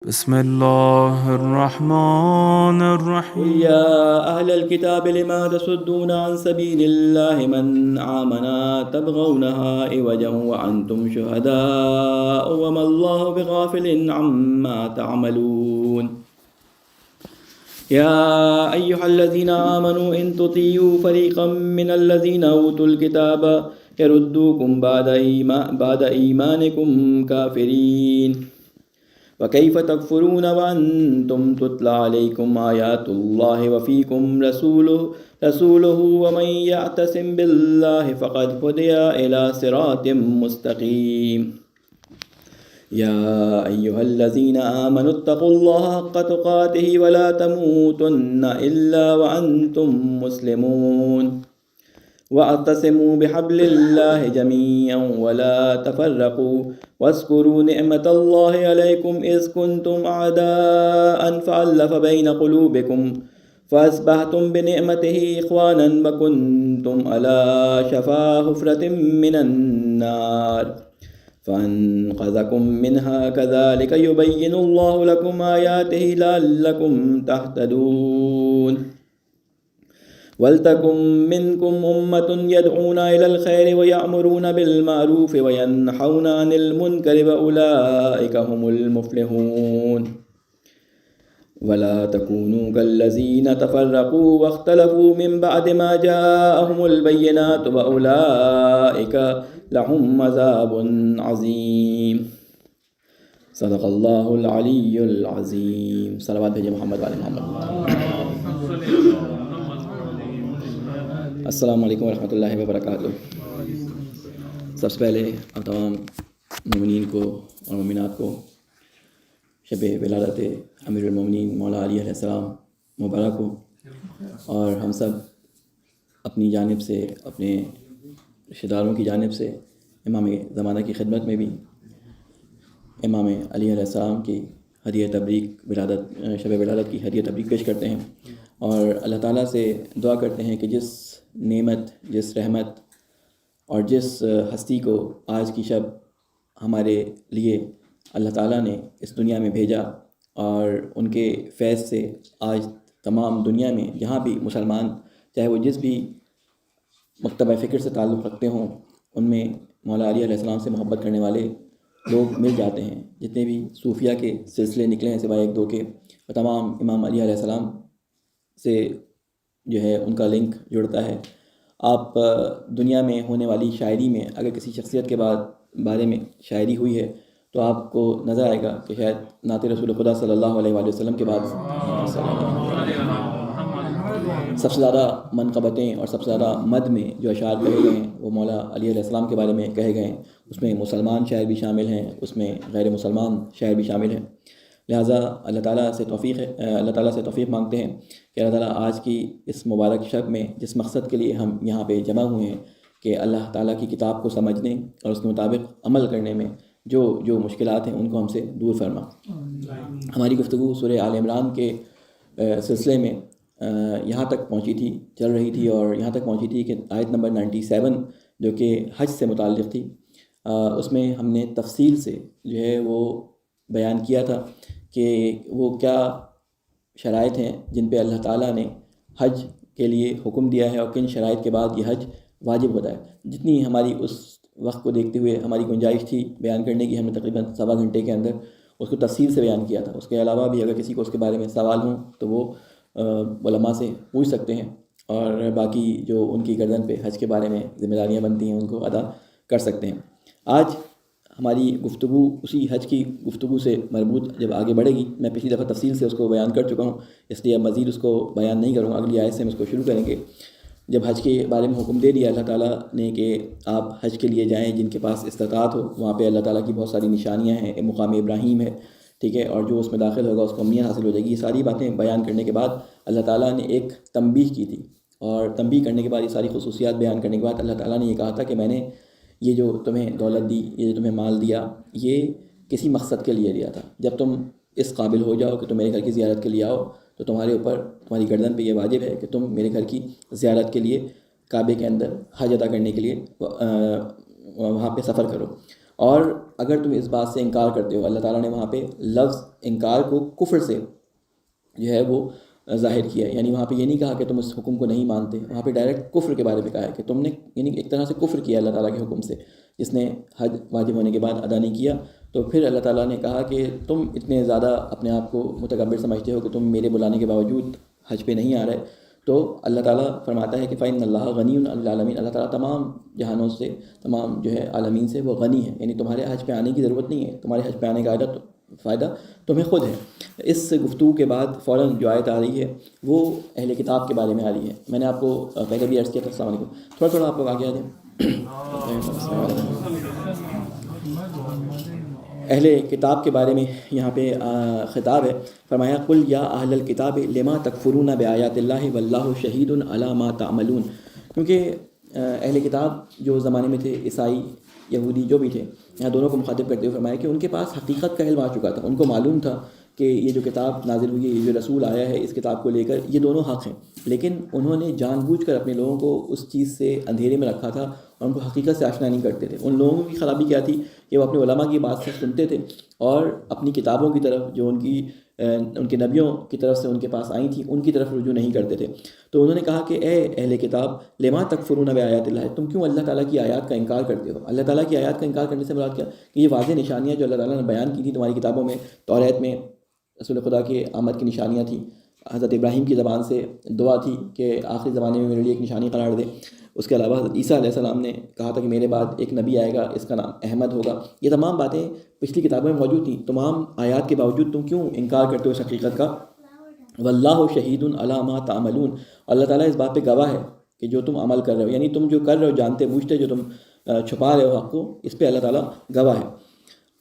بسم الله الرحمن قل الرحيم. يا أهل الكتاب لما تصدون عن سبيل الله من آمن تبغونها عوجا وأنتم شهداء وما الله بغافل عما تعملون. يا أيها الذين آمنوا إن تطيعوا فريقا من الذين أوتوا الكتاب يردوكم بعد إيمانكم كافرين. وكيف تكفرون وأنتم تتلى عليكم آيات الله وفيكم رسوله ومن يعتصم بالله فقد هدي إلى صراط مستقيم. يا أيها الذين آمنوا اتقوا الله حق تقاته ولا تموتن إلا وأنتم مسلمون. واعتصموا بحبل الله جميعا ولا تفرقوا واذكروا نعمة الله عليكم إذ كنتم أعداء فألف بين قلوبكم فأصبحتم بنعمته إخوانا وكنتم على شفا حفرة من النار فأنقذكم منها كذلك يبين الله لكم آياته لعلكم تهتدون. ولتكن منكم أمة يدعون إلى الخير ويأمرون بالمعروف وينهون عن المنكر وأولئك هم المفلحون. ولا تكونوا كالذين تفرقوا واختلفوا من بعد ما جاءهم البينات وأولئك لهم عذاب عظيم. صدق الله العلي العظيم. صلوات بھیجے محمد والے محمد. السلام علیکم ورحمۃ اللہ وبرکاتہ. سب سے پہلے آپ تمام مومنین کو اور مومنات کو شب ولادت امیر المومنین مولا علی علیہ السلام مبارک ہو. اور ہم سب اپنی جانب سے اپنے رشتہ داروں کی جانب سے امام زمانہ کی خدمت میں بھی امام علی علیہ السلام کی ہدیہ تبریک شب ولادت کی ہدیہ تبریک پیش کرتے ہیں اور اللہ تعالیٰ سے دعا کرتے ہیں کہ جس نعمت، جس رحمت اور جس ہستی کو آج کی شب ہمارے لیے اللہ تعالیٰ نے اس دنیا میں بھیجا اور ان کے فیض سے آج تمام دنیا میں جہاں بھی مسلمان چاہے وہ جس بھی مکتبہ فکر سے تعلق رکھتے ہوں ان میں مولا علی علیہ السلام سے محبت کرنے والے لوگ مل جاتے ہیں. جتنے بھی صوفیہ کے سلسلے نکلے ہیں سوائے ایک دو کے، وہ تمام امام علی علیہ السلام سے جو ہے ان کا لنک جڑتا ہے. آپ دنیا میں ہونے والی شاعری میں اگر کسی شخصیت کے بارے میں شاعری ہوئی ہے تو آپ کو نظر آئے گا کہ شاید نعت رسول خدا صلی اللہ علیہ وآلہ وسلم کے بعد سب سے زیادہ منقبتیں اور سب سے زیادہ مد میں جو اشعار کہے گئے ہیں وہ مولا علی علیہ السلام کے بارے میں کہے گئے ہیں. اس میں مسلمان شاعر بھی شامل ہیں، اس میں غیر مسلمان شاعر بھی شامل ہیں. لہٰذا اللہ تعالیٰ سے توفیق مانگتے ہیں کہ اللہ تعالیٰ آج کی اس مبارک شب میں جس مقصد کے لیے ہم یہاں پہ جمع ہوئے ہیں کہ اللہ تعالیٰ کی کتاب کو سمجھنے اور اس کے مطابق عمل کرنے میں جو مشکلات ہیں ان کو ہم سے دور فرما. ہماری گفتگو سورہ آل عمران کے سلسلے میں یہاں تک پہنچی تھی، چل رہی تھی اور یہاں تک پہنچی تھی کہ آیت نمبر 97 جو کہ حج سے متعلق تھی، اس میں ہم نے تفصیل سے جو ہے وہ بیان کیا تھا کہ وہ کیا شرائط ہیں جن پہ اللہ تعالیٰ نے حج کے لیے حکم دیا ہے اور کن شرائط کے بعد یہ حج واجب ہوتا ہے. جتنی ہماری اس وقت کو دیکھتے ہوئے ہماری گنجائش تھی بیان کرنے کی، ہم نے تقریباً سوا گھنٹے کے اندر اس کو تفصیل سے بیان کیا تھا. اس کے علاوہ بھی اگر کسی کو اس کے بارے میں سوال ہوں تو وہ علماء سے پوچھ سکتے ہیں اور باقی جو ان کی گردن پہ حج کے بارے میں ذمہ داریاں بنتی ہیں ان کو ادا کر سکتے ہیں. آج ہماری گفتگو اسی حج کی گفتگو سے مربوط جب آگے بڑھے گی، میں پچھلی دفعہ تفصیل سے اس کو بیان کر چکا ہوں اس لیے اب مزید اس کو بیان نہیں کروں گا. اگلی آیت سے ہم اس کو شروع کریں گے. جب حج کے بارے میں حکم دے دیا اللہ تعالیٰ نے کہ آپ حج کے لیے جائیں، جن کے پاس استطاعت ہو وہاں پہ اللہ تعالیٰ کی بہت ساری نشانیاں ہیں، مقام ابراہیم ہے، ٹھیک ہے، اور جو اس میں داخل ہوگا اس کو امنیت حاصل ہو جائے گی. یہ ساری باتیں بیان کرنے کے بعد اللہ تعالیٰ نے ایک تنبیہ کی تھی اور تنبیہ کرنے کے بعد یہ ساری خصوصیات بیان کرنے کے بعد اللہ تعالیٰ نے یہ کہا تھا کہ میں نے یہ جو تمہیں دولت دی، یہ جو تمہیں مال دیا، یہ کسی مقصد کے لیے دیا تھا. جب تم اس قابل ہو جاؤ کہ تم میرے گھر کی زیارت کے لیے آؤ تو تمہارے اوپر، تمہاری گردن پہ یہ واجب ہے کہ تم میرے گھر کی زیارت کے لیے کعبے کے اندر حج ادا کرنے کے لیے وہاں پہ سفر کرو. اور اگر تم اس بات سے انکار کرتے ہو، اللہ تعالیٰ نے وہاں پہ لفظ انکار کو کفر سے جو ہے وہ ظاہر کیا ہے، یعنی وہاں پہ یہ نہیں کہا کہ تم اس حکم کو نہیں مانتے، وہاں پہ ڈائریکٹ کفر کے بارے میں کہا ہے کہ تم نے یعنی ایک طرح سے کفر کیا اللہ تعالیٰ کے حکم سے، جس نے حج واجب ہونے کے بعد ادا نہیں کیا۔ تو پھر اللہ تعالیٰ نے کہا کہ تم اتنے زیادہ اپنے آپ کو متکبر سمجھتے ہو کہ تم میرے بلانے کے باوجود حج پہ نہیں آ رہے، تو اللہ تعالیٰ فرماتا ہے کہ فَإِنَّ اللَّهَ غَنِيٌّ عَنِ الْعَالَمِينَ، اللہ تعالیٰ تمام جہانوں سے، تمام جو ہے عالمین سے وہ غنی ہے، یعنی تمہارے حج پہ آنے کی ضرورت نہیں ہے، تمہارے حج پہ آنے کا فائدہ تمہیں خود ہے۔ اس گفتگو کے بعد فوراً جو آیت آ رہی ہے وہ اہل کتاب کے بارے میں آ رہی ہے۔ میں نے آپ کو پہلے بھی عرض کیا تھا، السلام علیکم، تھوڑا تھوڑا آپ لوگ آگے آ جائیں۔ اہل کتاب کے بارے میں یہاں پہ خطاب ہے، فرمایا قل یا اہل الکتاب لما تکفرون بآیات اللہ واللہ شہید علی ما تعملون، کیونکہ اہل کتاب جو زمانے میں تھے، عیسائی یہودی جو بھی تھے، یہاں دونوں کو مخاطب کرتے ہوئے فرمایا کہ ان کے پاس حقیقت کا علم آ چکا تھا، ان کو معلوم تھا کہ یہ جو کتاب نازل ہوئی ہے، یہ جو رسول آیا ہے، اس کتاب کو لے کر یہ دونوں حق ہیں، لیکن انہوں نے جان بوجھ کر اپنے لوگوں کو اس چیز سے اندھیرے میں رکھا تھا اور ان کو حقیقت سے آشنا نہیں کرتے تھے۔ ان لوگوں کی خرابی کیا تھی کہ وہ اپنے علماء کی بات سے سنتے تھے اور اپنی کتابوں کی طرف جو ان کے نبیوں کی طرف سے ان کے پاس آئی تھیں ان کی طرف رجوع نہیں کرتے تھے۔ تو انہوں نے کہا کہ اے اہل کتاب لما تکفرون بآیات اللہ، تم کیوں اللہ تعالیٰ کی آیات کا انکار کرتے ہو؟ اللہ تعالیٰ کی آیات کا انکار کرنے سے مراد کیا کہ یہ واضح نشانیاں جو اللہ تعالیٰ نے بیان کی تھی تمہاری کتابوں میں، توریت میں رسول خدا کے آمد کی نشانیاں تھیں، حضرت ابراہیم کی زبان سے دعا تھی کہ آخری زمانے میں میرے لیے ایک نشانی قرار دے، اس کے علاوہ حضرت عیسیٰ علیہ السلام نے کہا تھا کہ میرے بعد ایک نبی آئے گا، اس کا نام احمد ہوگا، یہ تمام باتیں پچھلی کتابوں میں موجود تھیں، تمام آیات کے باوجود تم کیوں انکار کرتے ہو اس حقیقت کا؟ واللہ شہید علی ما تعملون، اللہ تعالیٰ اس بات پہ گواہ ہے کہ جو تم عمل کر رہے ہو، یعنی تم جو کر رہے ہو جانتے بوجھتے جو تم چھپا رہے ہو حق کو، اس پہ اللہ تعالیٰ گواہ ہے۔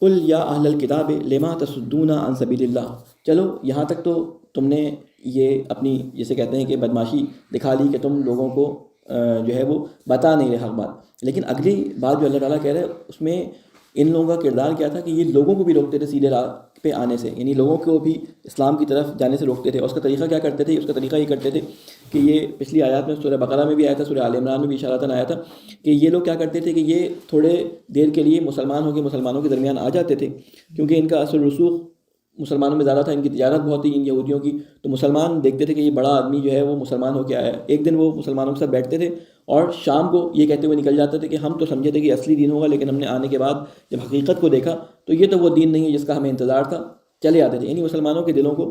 قل یا اہل الکتاب لما تصدون عن سبیل اللہ، چلو یہاں تک تو تم نے یہ اپنی جسے کہتے ہیں کہ بدماشی دکھا لی کہ تم لوگوں کو جو ہے وہ بتا نہیں رہے حق بات، لیکن اگلی بات جو اللہ تعالیٰ کہہ رہے ہیں اس میں ان لوگوں کا کردار کیا تھا کہ یہ لوگوں کو بھی روکتے تھے سیدھے راہ پہ آنے سے، یعنی لوگوں کو بھی اسلام کی طرف جانے سے روکتے تھے، اور اس کا طریقہ کیا کرتے تھے؟ اس کا طریقہ یہ کرتے تھے کہ یہ پچھلی آیات میں سورہ بقرہ میں بھی آیا تھا، سورہ آل عمران میں بھی اشارتاً آیا تھا کہ یہ لوگ کیا کرتے تھے کہ یہ تھوڑے دیر کے لیے مسلمان ہو کے مسلمانوں کے درمیان آ جاتے تھے، کیونکہ ان کا اصل رسوخ مسلمانوں میں زیادہ تھا، ان کی تجارت بہت تھی ان یہودیوں کی، تو مسلمان دیکھتے تھے کہ یہ بڑا آدمی جو ہے وہ مسلمان ہو کے آیا ہے، ایک دن وہ مسلمانوں کے ساتھ بیٹھتے تھے اور شام کو یہ کہتے ہوئے نکل جاتے تھے کہ ہم تو سمجھے تھے کہ اصلی دین ہوگا، لیکن ہم نے آنے کے بعد جب حقیقت کو دیکھا تو یہ تو وہ دین نہیں ہے جس کا ہمیں انتظار تھا، چلے آتے تھے، یعنی مسلمانوں کے دلوں کو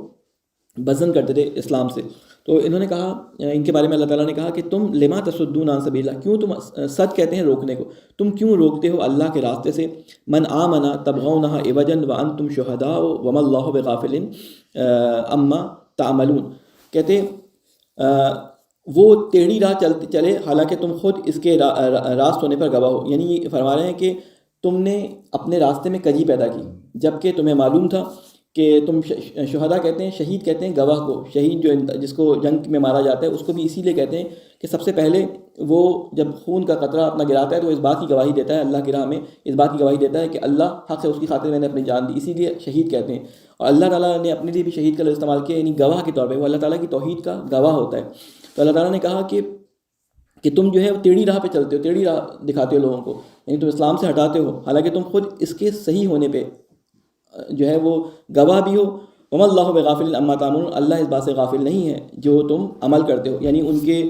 بزن کرتے تھے اسلام سے۔ تو انہوں نے کہا، ان کے بارے میں اللہ تعالیٰ نے کہا کہ تم لما تصدون عن سبیل اللہ، کیوں تم صد کہتے ہیں روکنے کو، تم کیوں روکتے ہو اللہ کے راستے سے، من آمن تبغونها عوجا وانتم شہداء وما اللہ بغافل عما تعملون، کہتے وہ ٹیڑھی راہ چلے حالانکہ تم خود اس کے راست ہونے پر گواہ ہو، یعنی یہ فرما رہے ہیں کہ تم نے اپنے راستے میں کجی پیدا کی جبکہ تمہیں معلوم تھا کہ تم شہداء کہتے ہیں، شہید کہتے ہیں گواہ کو، شہید جو جس کو جنگ میں مارا جاتا ہے اس کو بھی اسی لیے کہتے ہیں کہ سب سے پہلے وہ جب خون کا قطرہ اپنا گراتا ہے تو اس بات کی گواہی دیتا ہے اللہ کی راہ میں، اس بات کی گواہی دیتا ہے کہ اللہ حق ہے، اس کی خاطر میں نے اپنی جان دی، اسی لیے شہید کہتے ہیں۔ اور اللہ تعالیٰ نے اپنے لیے بھی شہید کا لفظ استعمال کیا، یعنی گواہ کے طور پہ، وہ اللہ تعالیٰ کی توحید کا گواہ ہوتا ہے۔ تو اللہ تعالیٰ نے کہا کہ تم جو ہے ٹیڑھی راہ پہ چلتے ہو، ٹیڑھی راہ دکھاتے ہو لوگوں کو، یعنی تم اسلام سے ہٹاتے ہو، حالانکہ تم خود اس کے صحیح ہونے پہ جو ہے وہ گواہ بھی ہو۔ وما اللہ بغافل عما تعملون، اللہ اس بات سے غافل نہیں ہے جو تم عمل کرتے ہو، یعنی ان کے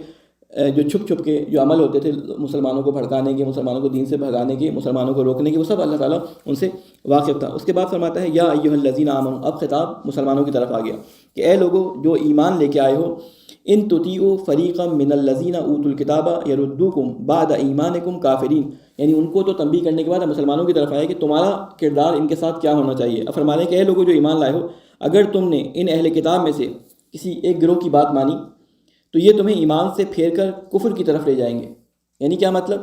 جو چھپ چھپ کے جو عمل ہوتے تھے مسلمانوں کو بھڑکانے کے، مسلمانوں کو دین سے بھگانے کے، مسلمانوں کو روکنے کے، وہ سب اللہ تعالیٰ ان سے واقف تھا۔ اس کے بعد فرماتا ہے یا ایھا الذین آمنوا، اب خطاب مسلمانوں کی طرف آ گیا کہ اے لوگو جو ایمان لے کے آئے ہو، ان تطیعوا فریقا من الذین اوتوا الکتاب یردوکم بعد ایمانکم کافرین، یعنی ان کو تو تنبیہ کرنے کے بعد مسلمانوں کی طرف آئے کہ تمہارا کردار ان کے ساتھ کیا ہونا چاہیے۔ اب فرمانے کہ اے لوگو جو ایمان لائے ہو، اگر تم نے ان اہل کتاب میں سے کسی ایک گروہ کی بات مانی تو یہ تمہیں ایمان سے پھیر کر کفر کی طرف لے جائیں گے۔ یعنی کیا مطلب؟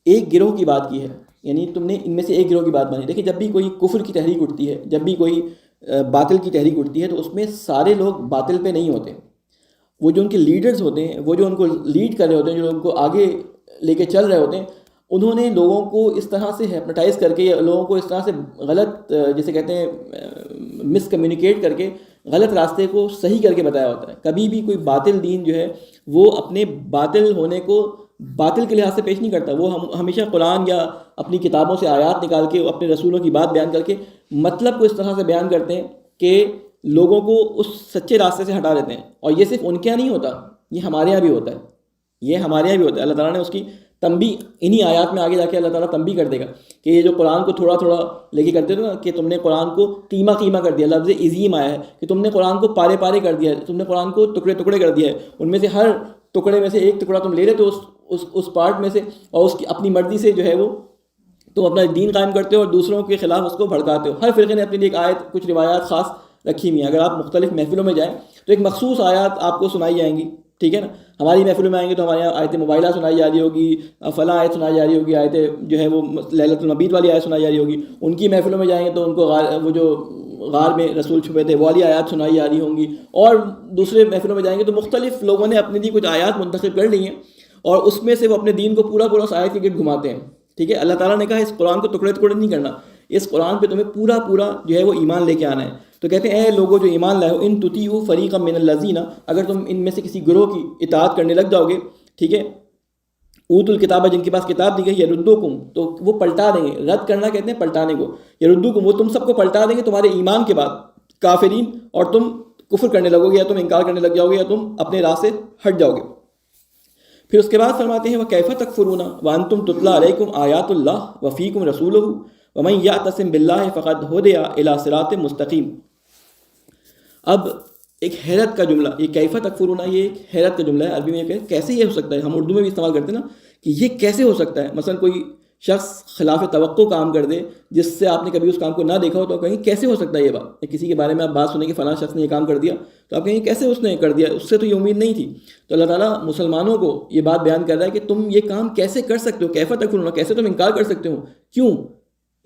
ایک گروہ کی بات کی ہے، یعنی تم نے ان میں سے ایک گروہ کی بات مانی۔ دیکھیں جب بھی کوئی کفر کی تحریک اٹھتی ہے، جب بھی کوئی باطل کی تحریک اٹھتی ہے تو اس میں سارے لوگ باطل پہ نہیں ہوتے، وہ جو ان کے لیڈرز ہوتے ہیں، وہ جو ان کو لیڈ کر رہے ہوتے ہیں، جو ان کو آگے لے کے چل رہے ہوتے ہیں، انہوں نے لوگوں کو اس طرح سے ہیپنوٹائز کر کے، یا لوگوں کو اس طرح سے غلط جسے کہتے ہیں مس کمیونیکیٹ کر کے غلط راستے کو صحیح کر کے بتایا ہوتا ہے۔ کبھی بھی کوئی باطل دین جو ہے وہ اپنے باطل ہونے کو باطل کے لحاظ سے پیش نہیں کرتا. وہ ہمیشہ قرآن یا اپنی کتابوں سے آیات نکال کے اپنے رسولوں کی بات بیان کر کے مطلب کو اس طرح سے بیان کرتے ہیں کہ لوگوں کو اس سچے راستے سے ہٹا دیتے ہیں. اور یہ صرف ان کے یہاں نہیں ہوتا, یہ ہمارے یہاں بھی ہوتا ہے, یہ ہمارے یہاں بھی ہوتا ہے. اللہ تعالیٰ نے اس کی تنبیہ انہی آیات میں آگے جا کے اللہ تعالیٰ تنبیہ کر دے گا کہ یہ جو قرآن کو تھوڑا تھوڑا لے کے کرتے تھے نا, کہ تم نے قرآن کو قیمہ کر دیا. لفظ عظیم آیا ہے کہ تم نے قرآن کو پارے پارے کر دیا ہے, تم نے قرآن کو ٹکڑے ٹکڑے کر دیا ہے. ان میں سے ہر ٹکڑے میں سے ایک ٹکڑا تم لے رہے تو اس پارٹ میں سے, اور اس کی اپنی مرضی سے جو ہے وہ تم اپنا دین قائم کرتے ہو اور دوسروں کے خلاف اس کو بھڑکاتے ہو. ہر فرقے نے اپنے لیے ایک آیت, کچھ روایات خاص رکھی ہوئی ہیں. اگر آپ مختلف محفلوں میں جائیں تو ایک مخصوص آیات آپ کو سنائی جائیں گی, ٹھیک ہے نا. ہماری محفلوں میں آئیں گے تو ہمارے یہاں آیت موبائلہ سنائی جا رہی ہوگی, فلاں آیت سنائی جا رہی ہوگی, آیت جو ہے وہ لیلۃ المبیت والی آیت سنائی جا رہی ہوگی. ان کی محفلوں میں جائیں گے تو ان کو وہ جو غار میں رسول چھپے تھے وہ والی آیات سنائی جا رہی ہوں گی. اور دوسرے محفلوں میں جائیں گے تو مختلف لوگوں نے اپنے لیے کچھ آیات منتخب کر لی ہیں اور اس میں سے وہ اپنے دین کو پورا اس آیت کے گرد گھماتے ہیں, ٹھیک ہے. اللہ تعالیٰ نے کہا اس قرآن کو ٹکڑے ٹکڑے نہیں کرنا, اس قرآن پہ تمہیں پورا جو ہے وہ ایمان لے کے آنا ہے. تو کہتے ہیں اے لوگوں جو ایمان لائے ہو, ان تطیعوا فریقا من الذین, اگر تم ان میں سے کسی گروہ کی اطاعت کرنے لگ جاؤ گے, ٹھیک ہے, اوتوا الکتاب, جن کے پاس کتاب دی گئی, یردوکم, تو وہ پلٹا دیں گے. رد کرنا کہتے ہیں پلٹانے کو. یردوکم, وہ تم سب کو پلٹا دیں گے تمہارے ایمان کے بعد, کافرین, اور تم کفر کرنے لگو گے یا تم انکار کرنے لگ جاؤ گے یا تم اپنے راہ سے ہٹ جاؤ گے. پھر اس کے بعد فرماتے ہیں وَكَيْفَ تَكْفُرُونَ وَأَنْتُمْ تُتْلَىٰ عَلَيْكُمْ آيَاتُ اللَّهِ وَفِيكُمْ رَسُولُهُ وَمَنْ يَعْتَصِمْ بِاللَّهِ فَقَدْ هُدِيَ إِلَىٰ صِرَاطٍ مُسْتَقِيمٍ. اب ایک حیرت کا جملہ, یہ کیفہ تکفرون, یہ ایک حیرت کا جملہ ہے. عربی میں کیسے یہ ہو سکتا ہے, ہم اردو میں بھی استعمال کرتے ہیں نا کہ یہ کیسے ہو سکتا ہے. مثلا کوئی شخص خلاف توقع کام کر دے جس سے آپ نے کبھی اس کام کو نہ دیکھا ہو تو آپ کہیں کیسے ہو سکتا ہے یہ بات. کسی کے بارے میں آپ بات سنیں کہ فلاں شخص نے یہ کام کر دیا تو آپ کہیں کیسے اس نے کر دیا, اس سے تو یہ امید نہیں تھی. تو اللہ تعالیٰ مسلمانوں کو یہ بات بیان کر رہا ہے کہ تم یہ کام کیسے کر سکتے ہو, کیفہ تکفرون, کیسے تم انکار کر سکتے ہو, کیوں,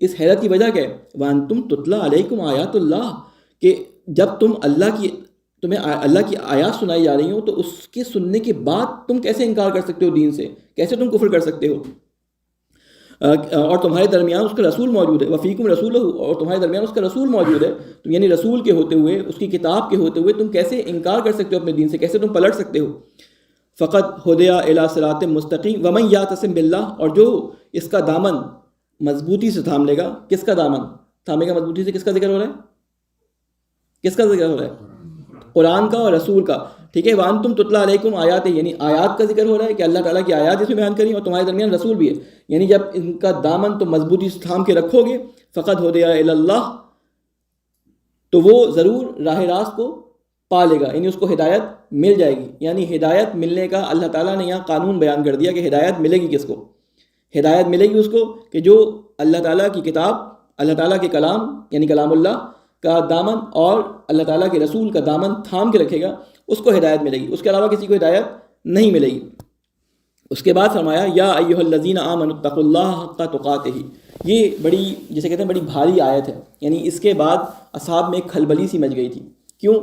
اس حیرت کی وجہ کیا ہے. وَأَنْتُمْ تُتْلَىٰ عَلَيْكُمْ آيَاتُ اللَّهِ, کہ جب تمہیں اللہ کی آیات سنائی جا رہی ہوں تو اس کے سننے کے بعد تم کیسے انکار کر سکتے ہو دین سے, کیسے تم کفر کر سکتے ہو. اور تمہارے درمیان اس کا رسول موجود ہے, وفیکم رسولہ, اور تمہارے درمیان اس کا رسول موجود ہے. تو یعنی رسول کے ہوتے ہوئے, اس کی کتاب کے ہوتے ہوئے تم کیسے انکار کر سکتے ہو اپنے دین سے, کیسے تم پلٹ سکتے ہو. فقط ہدیٰ الی صراط مستقیم ومن یعتصم باللہ, اور جو اس کا دامن مضبوطی سے تھام لے گا. کس کا دامن تھامے گا مضبوطی سے, کس کا ذکر ہو رہا ہے, کس کا ذکر ہو رہا ہے, قرآن کا اور رسول کا, ٹھیک ہے. وَأَنْتُمْ تُتْلَىٰ عَلَيْكُمْ آیات, یعنی آیات کا ذکر ہو رہا ہے کہ اللہ تعالیٰ کی آیات اس میں بیان کری, اور تمہارے درمیان رسول بھی ہے. یعنی جب ان کا دامن تم مضبوطی سے تھام کے رکھو گے, فقط ہدیٰ الی اللہ, تو وہ ضرور راہ راست کو پا لے گا, یعنی اس کو ہدایت مل جائے گی. یعنی ہدایت ملنے کا اللہ تعالیٰ نے یہاں قانون بیان کر دیا کہ ہدایت ملے گی کس کو. ہدایت ملے گی اس کو کہ جو اللہ تعالیٰ کی کتاب, اللہ تعالیٰ کے کلام یعنی کلام اللہ کا دامن اور اللہ تعالیٰ کے رسول کا دامن تھام کے رکھے گا, اس کو ہدایت ملے گی. اس کے علاوہ کسی کو ہدایت نہیں ملے گی. اس کے بعد فرمایا یا ایھا الذین آمنوا اتقوا اللہ حق تقاتہ. یہ بڑی, جسے کہتے ہیں بڑی بھاری آیت ہے. یعنی اس کے بعد اصحاب میں ایک کھلبلی سی مچ گئی تھی. کیوں؟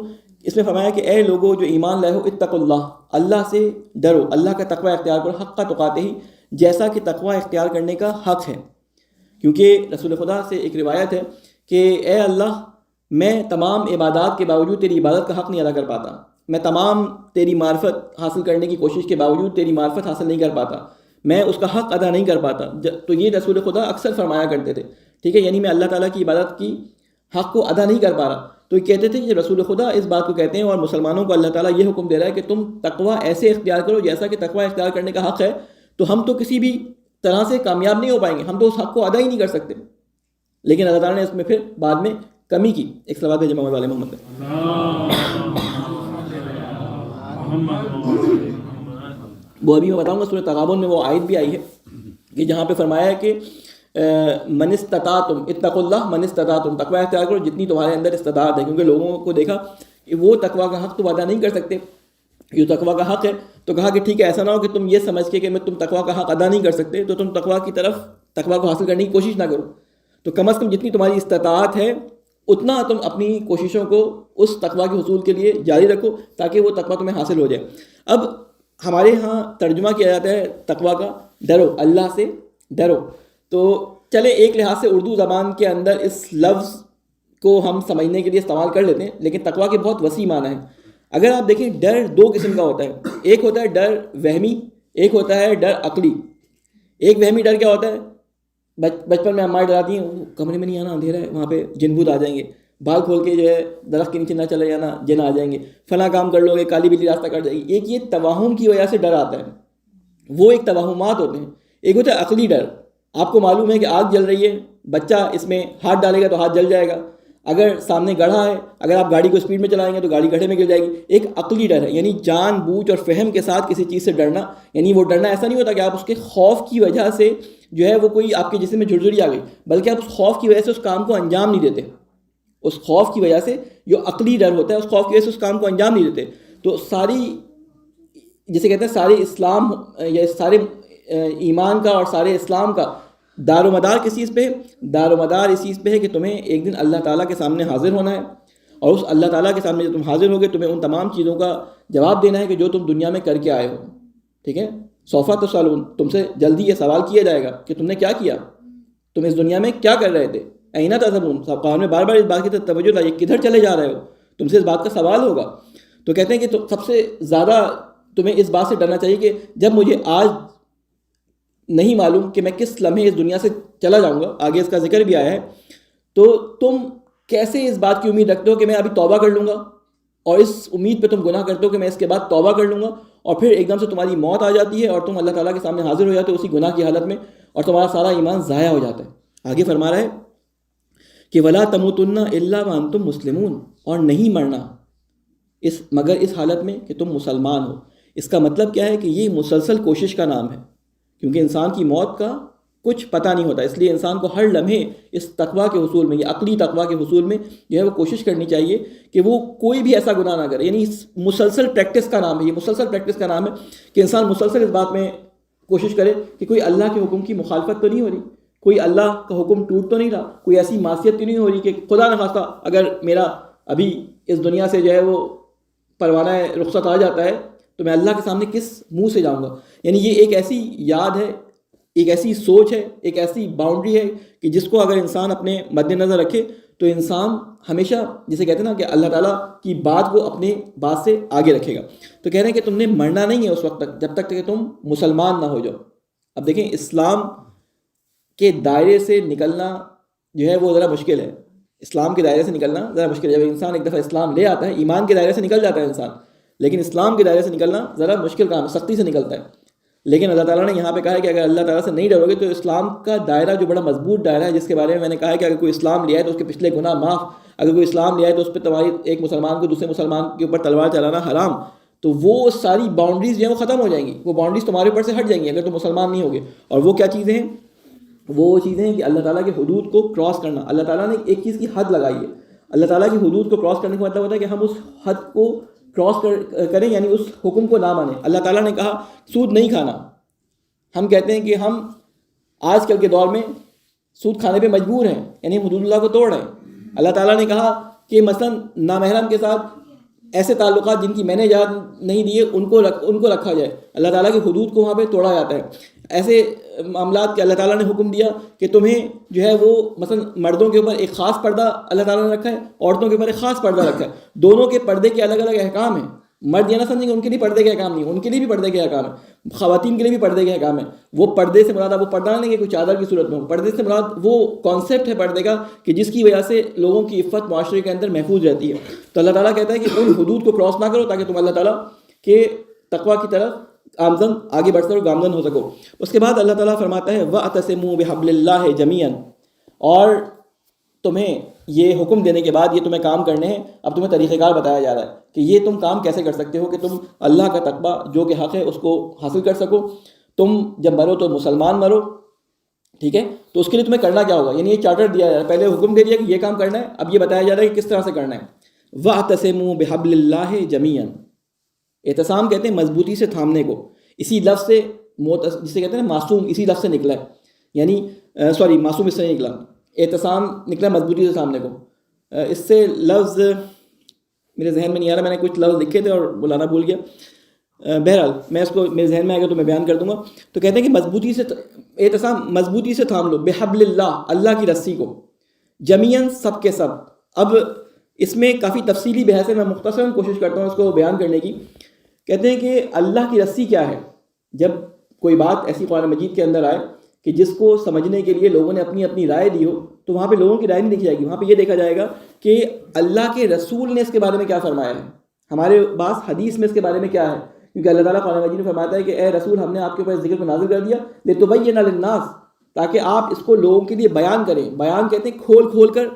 اس میں فرمایا کہ اے لوگو جو ایمان لائے ہو, اتقوا اللہ, اللہ سے ڈرو, اللہ کا تقوی اختیار کرو, حق تقاتہ, جیسا کہ تقوی اختیار کرنے کا حق ہے. کیونکہ رسول خدا سے ایک روایت ہے کہ اے اللہ, میں تمام عبادات کے باوجود تیری عبادت کا حق نہیں ادا کر پاتا, میں تمام تیری معرفت حاصل کرنے کی کوشش کے باوجود تیری معرفت حاصل نہیں کر پاتا, میں اس کا حق ادا نہیں کر پاتا. تو یہ رسول خدا اکثر فرمایا کرتے تھے, ٹھیک ہے. یعنی میں اللہ تعالیٰ کی عبادت کی حق کو ادا نہیں کر پا رہا. تو یہ کہتے تھے کہ رسول خدا اس بات کو کہتے ہیں اور مسلمانوں کو اللہ تعالیٰ یہ حکم دے رہا ہے کہ تم تقوی ایسے اختیار کرو جیسا کہ تقوی اختیار کرنے کا حق ہے. تو ہم تو کسی بھی طرح سے کامیاب نہیں ہو پائیں گے, ہم تو اس حق کو ادا ہی نہیں کر سکتے. لیکن اللہ تعالیٰ نے اس میں پھر بعد میں کمی کی. ایک صلوات ہے جمع والے محمد پہ. وہ ابھی میں بتاؤں گا, سورہ تغابن میں وہ آیت بھی آئی ہے کہ جہاں پہ فرمایا ہے کہ من استطاعتم اتقوا اللہ من استطاعتم, تقوی اختیار کرو جتنی تمہارے اندر استطاعت ہے. کیونکہ لوگوں کو دیکھا کہ وہ تقوی کا حق تو ادا نہیں کر سکتے, یہ تقوی کا حق ہے. تو کہا کہ ٹھیک ہے, ایسا نہ ہو کہ تم یہ سمجھ کے کہ میں تم تقوی کا حق ادا نہیں کر سکتے تو تم تقوی کی طرف تقوی کو حاصل کرنے کی کوشش نہ کرو. تو کم از کم جتنی تمہاری استطاعت ہے اتنا تم اپنی کوششوں کو اس تقوی کے حصول کے لیے جاری رکھو تاکہ وہ تقوی تمہیں حاصل ہو جائے. اب ہمارے ہاں ترجمہ کیا جاتا ہے تقوی کا, ڈرو, اللہ سے ڈرو. تو چلے ایک لحاظ سے اردو زبان کے اندر اس لفظ کو ہم سمجھنے کے لیے استعمال کر لیتے ہیں, لیکن تقوی کے بہت وسیع معنی ہیں. اگر آپ دیکھیں ڈر دو قسم کا ہوتا ہے. ایک ہوتا ہے ڈر وہمی, ایک ہوتا ہے ڈر عقلی. ایک وہمی ڈر کیا ہوتا ہے؟ بچپن میں اماں ڈراتی ہیں کمرے میں نہیں آنا, اندھیرا ہے, وہاں پہ جن بھوت آ جائیں گے, بال کھول کے جو ہے درخت کے نیچے نہ چلے جانا, جن آ جائیں گے, فلاں کام کر لو گے کالی بلی راستہ کٹ جائے گی. ایک یہ توہم کی وجہ سے ڈر آتا ہے, وہ ایک توہمات ہوتے ہیں. ایک ہوتا ہے عقلی ڈر, آپ کو معلوم ہے کہ آگ جل رہی ہے, بچہ اس میں ہاتھ ڈالے گا تو ہاتھ جل جائے گا, اگر سامنے گڑھا ہے, اگر آپ گاڑی کو اسپیڈ میں چلائیں گے تو گاڑی گڑھے میں گر جائے گی. ایک عقلی ڈر ہے, یعنی جان بوجھ اور فہم کے ساتھ کسی چیز سے ڈرنا. یعنی وہ ڈرنا ایسا نہیں ہوتا کہ آپ اس کے خوف کی وجہ سے جو ہے وہ کوئی آپ کے جسم میں جھرجھری آ گئی, بلکہ آپ اس خوف کی وجہ سے اس کام کو انجام نہیں دیتے. اس خوف کی وجہ سے جو عقلی ڈر ہوتا ہے, اس خوف کی وجہ سے اس کام کو انجام نہیں دیتے. تو ساری جسے کہتے ہیں سارے اسلام یا سارے ایمان کا اور سارے اسلام کا دار و مدار کس چیز پہ ہے؟ دار و مدار اس چیز پہ ہے کہ تمہیں ایک دن اللہ تعالیٰ کے سامنے حاضر ہونا ہے, اور اس اللہ تعالیٰ کے سامنے جب تم حاضر ہوگے تمہیں ان تمام چیزوں کا جواب دینا ہے کہ جو تم دنیا میں کر کے آئے ہو. ٹھیک ہے, سوف تسألون, تم سے جلدی یہ سوال کیا جائے گا کہ تم نے کیا کیا, تم اس دنیا میں کیا کر رہے تھے. این تذهبون, قرآن میں بار بار اس بات کی طرف توجہ لائے, کدھر چلے جا رہے ہو, تم سے اس بات کا سوال ہوگا. تو کہتے ہیں کہ سب سے زیادہ تمہیں اس بات سے ڈرنا چاہیے کہ جب مجھے آج نہیں معلوم کہ میں کس لمحے اس دنیا سے چلا جاؤں گا, آگے اس کا ذکر بھی آیا ہے, تو تم کیسے اس بات کی امید رکھتے ہو کہ میں ابھی توبہ کر لوں گا, اور اس امید پہ تم گناہ کرتے ہو کہ میں اس کے بعد توبہ کر لوں گا, اور پھر ایک دم سے تمہاری موت آ جاتی ہے اور تم اللہ تعالیٰ کے سامنے حاضر ہو جاتے ہو اسی گناہ کی حالت میں, اور تمہارا سارا ایمان ضائع ہو جاتا ہے. آگے فرما رہا ہے کہ ولا تموتن الا وانتم مسلمون, اور نہیں مرنا مگر اس حالت میں کہ تم مسلمان ہو. اس کا مطلب کیا ہے کہ یہ مسلسل کوشش کا نام ہے, کیونکہ انسان کی موت کا کچھ پتہ نہیں ہوتا, اس لیے انسان کو ہر لمحے اس تقویٰ کے حصول میں, یہ عقلی تقویٰ کے حصول میں جو ہے وہ کوشش کرنی چاہیے کہ وہ کوئی بھی ایسا گناہ نہ کرے. یعنی مسلسل پریکٹس کا نام ہے, یہ مسلسل پریکٹس کا نام ہے کہ انسان مسلسل اس بات میں کوشش کرے کہ کوئی اللہ کے حکم کی مخالفت تو نہیں ہو رہی, کوئی اللہ کا حکم ٹوٹ تو نہیں رہا, کوئی ایسی معصیت تو نہیں ہو رہی کہ خدا نخواستہ اگر میرا ابھی اس دنیا سے جو ہے وہ پروانہ رخصت آ جاتا ہے تو میں اللہ کے سامنے کس منہ سے جاؤں گا. یعنی یہ ایک ایسی یاد ہے, ایک ایسی سوچ ہے, ایک ایسی باؤنڈری ہے کہ جس کو اگر انسان اپنے مد نظر رکھے تو انسان ہمیشہ جسے کہتے ہیں نا کہ اللہ تعالیٰ کی بات کو اپنے بات سے آگے رکھے گا. تو کہہ رہے ہیں کہ تم نے مرنا نہیں ہے اس وقت تک جب تک کہ تم مسلمان نہ ہو جاؤ. اب دیکھیں اسلام کے دائرے سے نکلنا جو ہے وہ ذرا مشکل ہے, اسلام کے دائرے سے نکلنا ذرا مشکل ہے. جب انسان ایک دفعہ اسلام لے آتا ہے, ایمان کے دائرے سے نکل جاتا ہے انسان, لیکن اسلام کے دائرے سے نکلنا ذرا مشکل کام ہے, سختی سے نکلتا ہے. لیکن اللہ تعالیٰ نے یہاں پہ کہا ہے کہ اگر اللہ تعالیٰ سے نہیں ڈرو گے تو اسلام کا دائرہ جو بڑا مضبوط دائرہ ہے, جس کے بارے میں میں نے کہا ہے کہ اگر کوئی اسلام لیا ہے تو اس کے پچھلے گناہ معاف, اگر کوئی اسلام لیا ہے تو اس پہ تمہاری ایک مسلمان کو دوسرے مسلمان کے اوپر تلوار چلانا حرام, تو وہ ساری باؤنڈریز جو ہیں وہ ختم ہو جائیں گی, وہ باؤنڈریز تمہارے اوپر سے ہٹ جائیں گی اگر تم مسلمان نہیں ہوگے. اور وہ کیا چیزیں ہیں؟ وہ چیزیں ہیں کہ اللہ تعالیٰ کے حدود کو کراس کرنا. اللہ تعالیٰ نے ایک چیز کی حد لگائی ہے, اللہ تعالیٰ کی حدود کو کراس کرنے کا مطلب ہوتا ہے کہ ہم اس حد کو کراس کریں, یعنی اس حکم کو نہ مانیں. اللہ تعالیٰ نے کہا سود نہیں کھانا, ہم کہتے ہیں کہ ہم آج کل کے دور میں سود کھانے پہ مجبور ہیں, یعنی حدود اللہ کو توڑ رہے ہیں. اللہ تعالیٰ نے کہا کہ مثلاً نامحرم کے ساتھ ایسے تعلقات جن کی میں نے اجازت نہیں دی ہے ان کو رکھا جائے, اللہ تعالیٰ کی حدود کو وہاں پہ توڑا جاتا ہے. ایسے معاملات کے اللہ تعالیٰ نے حکم دیا کہ تمہیں جو ہے وہ مثلا مردوں کے اوپر ایک خاص پردہ اللہ تعالیٰ نے رکھا ہے, عورتوں کے اوپر ایک خاص پردہ رکھا ہے. دونوں کے پردے کے الگ الگ احکام ہیں. مرد یہ نہ سمجھیں گے ان کے لیے پردے کے احکام نہیں, ان کے لیے بھی پردے کے احکام ہے, خواتین کے لیے بھی پردے کے احکام ہے. وہ پردے سے مراد وہ پردہ نہیں ہے کوئی چادر کی صورت میں, پردے سے مراد وہ کانسیپٹ ہے پردے کا کہ جس کی وجہ سے لوگوں کی عفت معاشرے کے اندر محفوظ رہتی ہے. تو اللہ تعالیٰ کہتا ہے کہ ان حدود کو کراس نہ کرو تاکہ تم اللہ تعالیٰ کے تقویٰ کی طرف آگے بڑھ سکو, گامزن ہو سکو. اس کے بعد اللہ تعالیٰ فرماتا ہے وَاعْتَصِمُوا بِحَبْلِ اللَّهِ جَمِيعًا, اور تمہیں یہ حکم دینے کے بعد یہ تمہیں کام کرنے ہیں. اب تمہیں طریقہ کار بتایا جا رہا ہے کہ یہ تم کام کیسے کر سکتے ہو کہ تم اللہ کا تقویٰ جو کہ حق ہے اس کو حاصل کر سکو. تم جب مرو تو مسلمان مرو, ٹھیک ہے, تو اس کے لیے تمہیں کرنا کیا ہوگا. یعنی یہ چارٹر دیا جا رہا ہے, پہلے حکم دے دیا کہ یہ کام کرنا ہے, اب یہ بتایا جا رہا ہے کہ کس طرح سے کرنا ہے. وَاعْتَصِمُوا بِحَبْلِ اللَّهِ جَمِيعًا, اعتصام کہتے ہیں مضبوطی سے تھامنے کو. اسی لفظ سے جسے کہتے ہیں نا معصوم, اسی لفظ سے نکلا ہے, یعنی معصوم اس سے نہیں نکلا, اعتصام نکلا مضبوطی سے تھامنے کو. اس سے لفظ میرے ذہن میں نہیں آ رہا, میں نے کچھ لفظ لکھے تھے اور بلانا بھول گیا. بہرحال میں اس کو میرے ذہن میں آئے گا تو میں بیان کر دوں گا. تو کہتے ہیں کہ مضبوطی سے اعتصام مضبوطی سے تھام لو, بحبل اللہ, اللہ کی رسی کو, جمیعاً سب کے سب. اب اس میں کافی تفصیلی بحث ہے, میں مختصراً کوشش کرتا ہوں اس کو بیان کرنے کی. کہتے ہیں کہ اللہ کی رسی کیا ہے. جب کوئی بات ایسی قرآن مجید کے اندر آئے کہ جس کو سمجھنے کے لیے لوگوں نے اپنی اپنی رائے دی ہو، تو وہاں پہ لوگوں کی رائے نہیں دیکھی جائے گی، وہاں پہ یہ دیکھا جائے گا کہ اللہ کے رسول نے اس کے بارے میں کیا فرمایا ہے، ہمارے پاس حدیث میں اس کے بارے میں کیا ہے. کیونکہ اللہ تعالیٰ قرآن مجید میں فرماتا ہے کہ اے رسول ہم نے آپ کے اوپر اس ذکر کو نازل کر دیا لتبین للناس، تاکہ آپ اس کو لوگوں کے لیے بیان کریں. بیان کہتے ہیں کھول کھول کر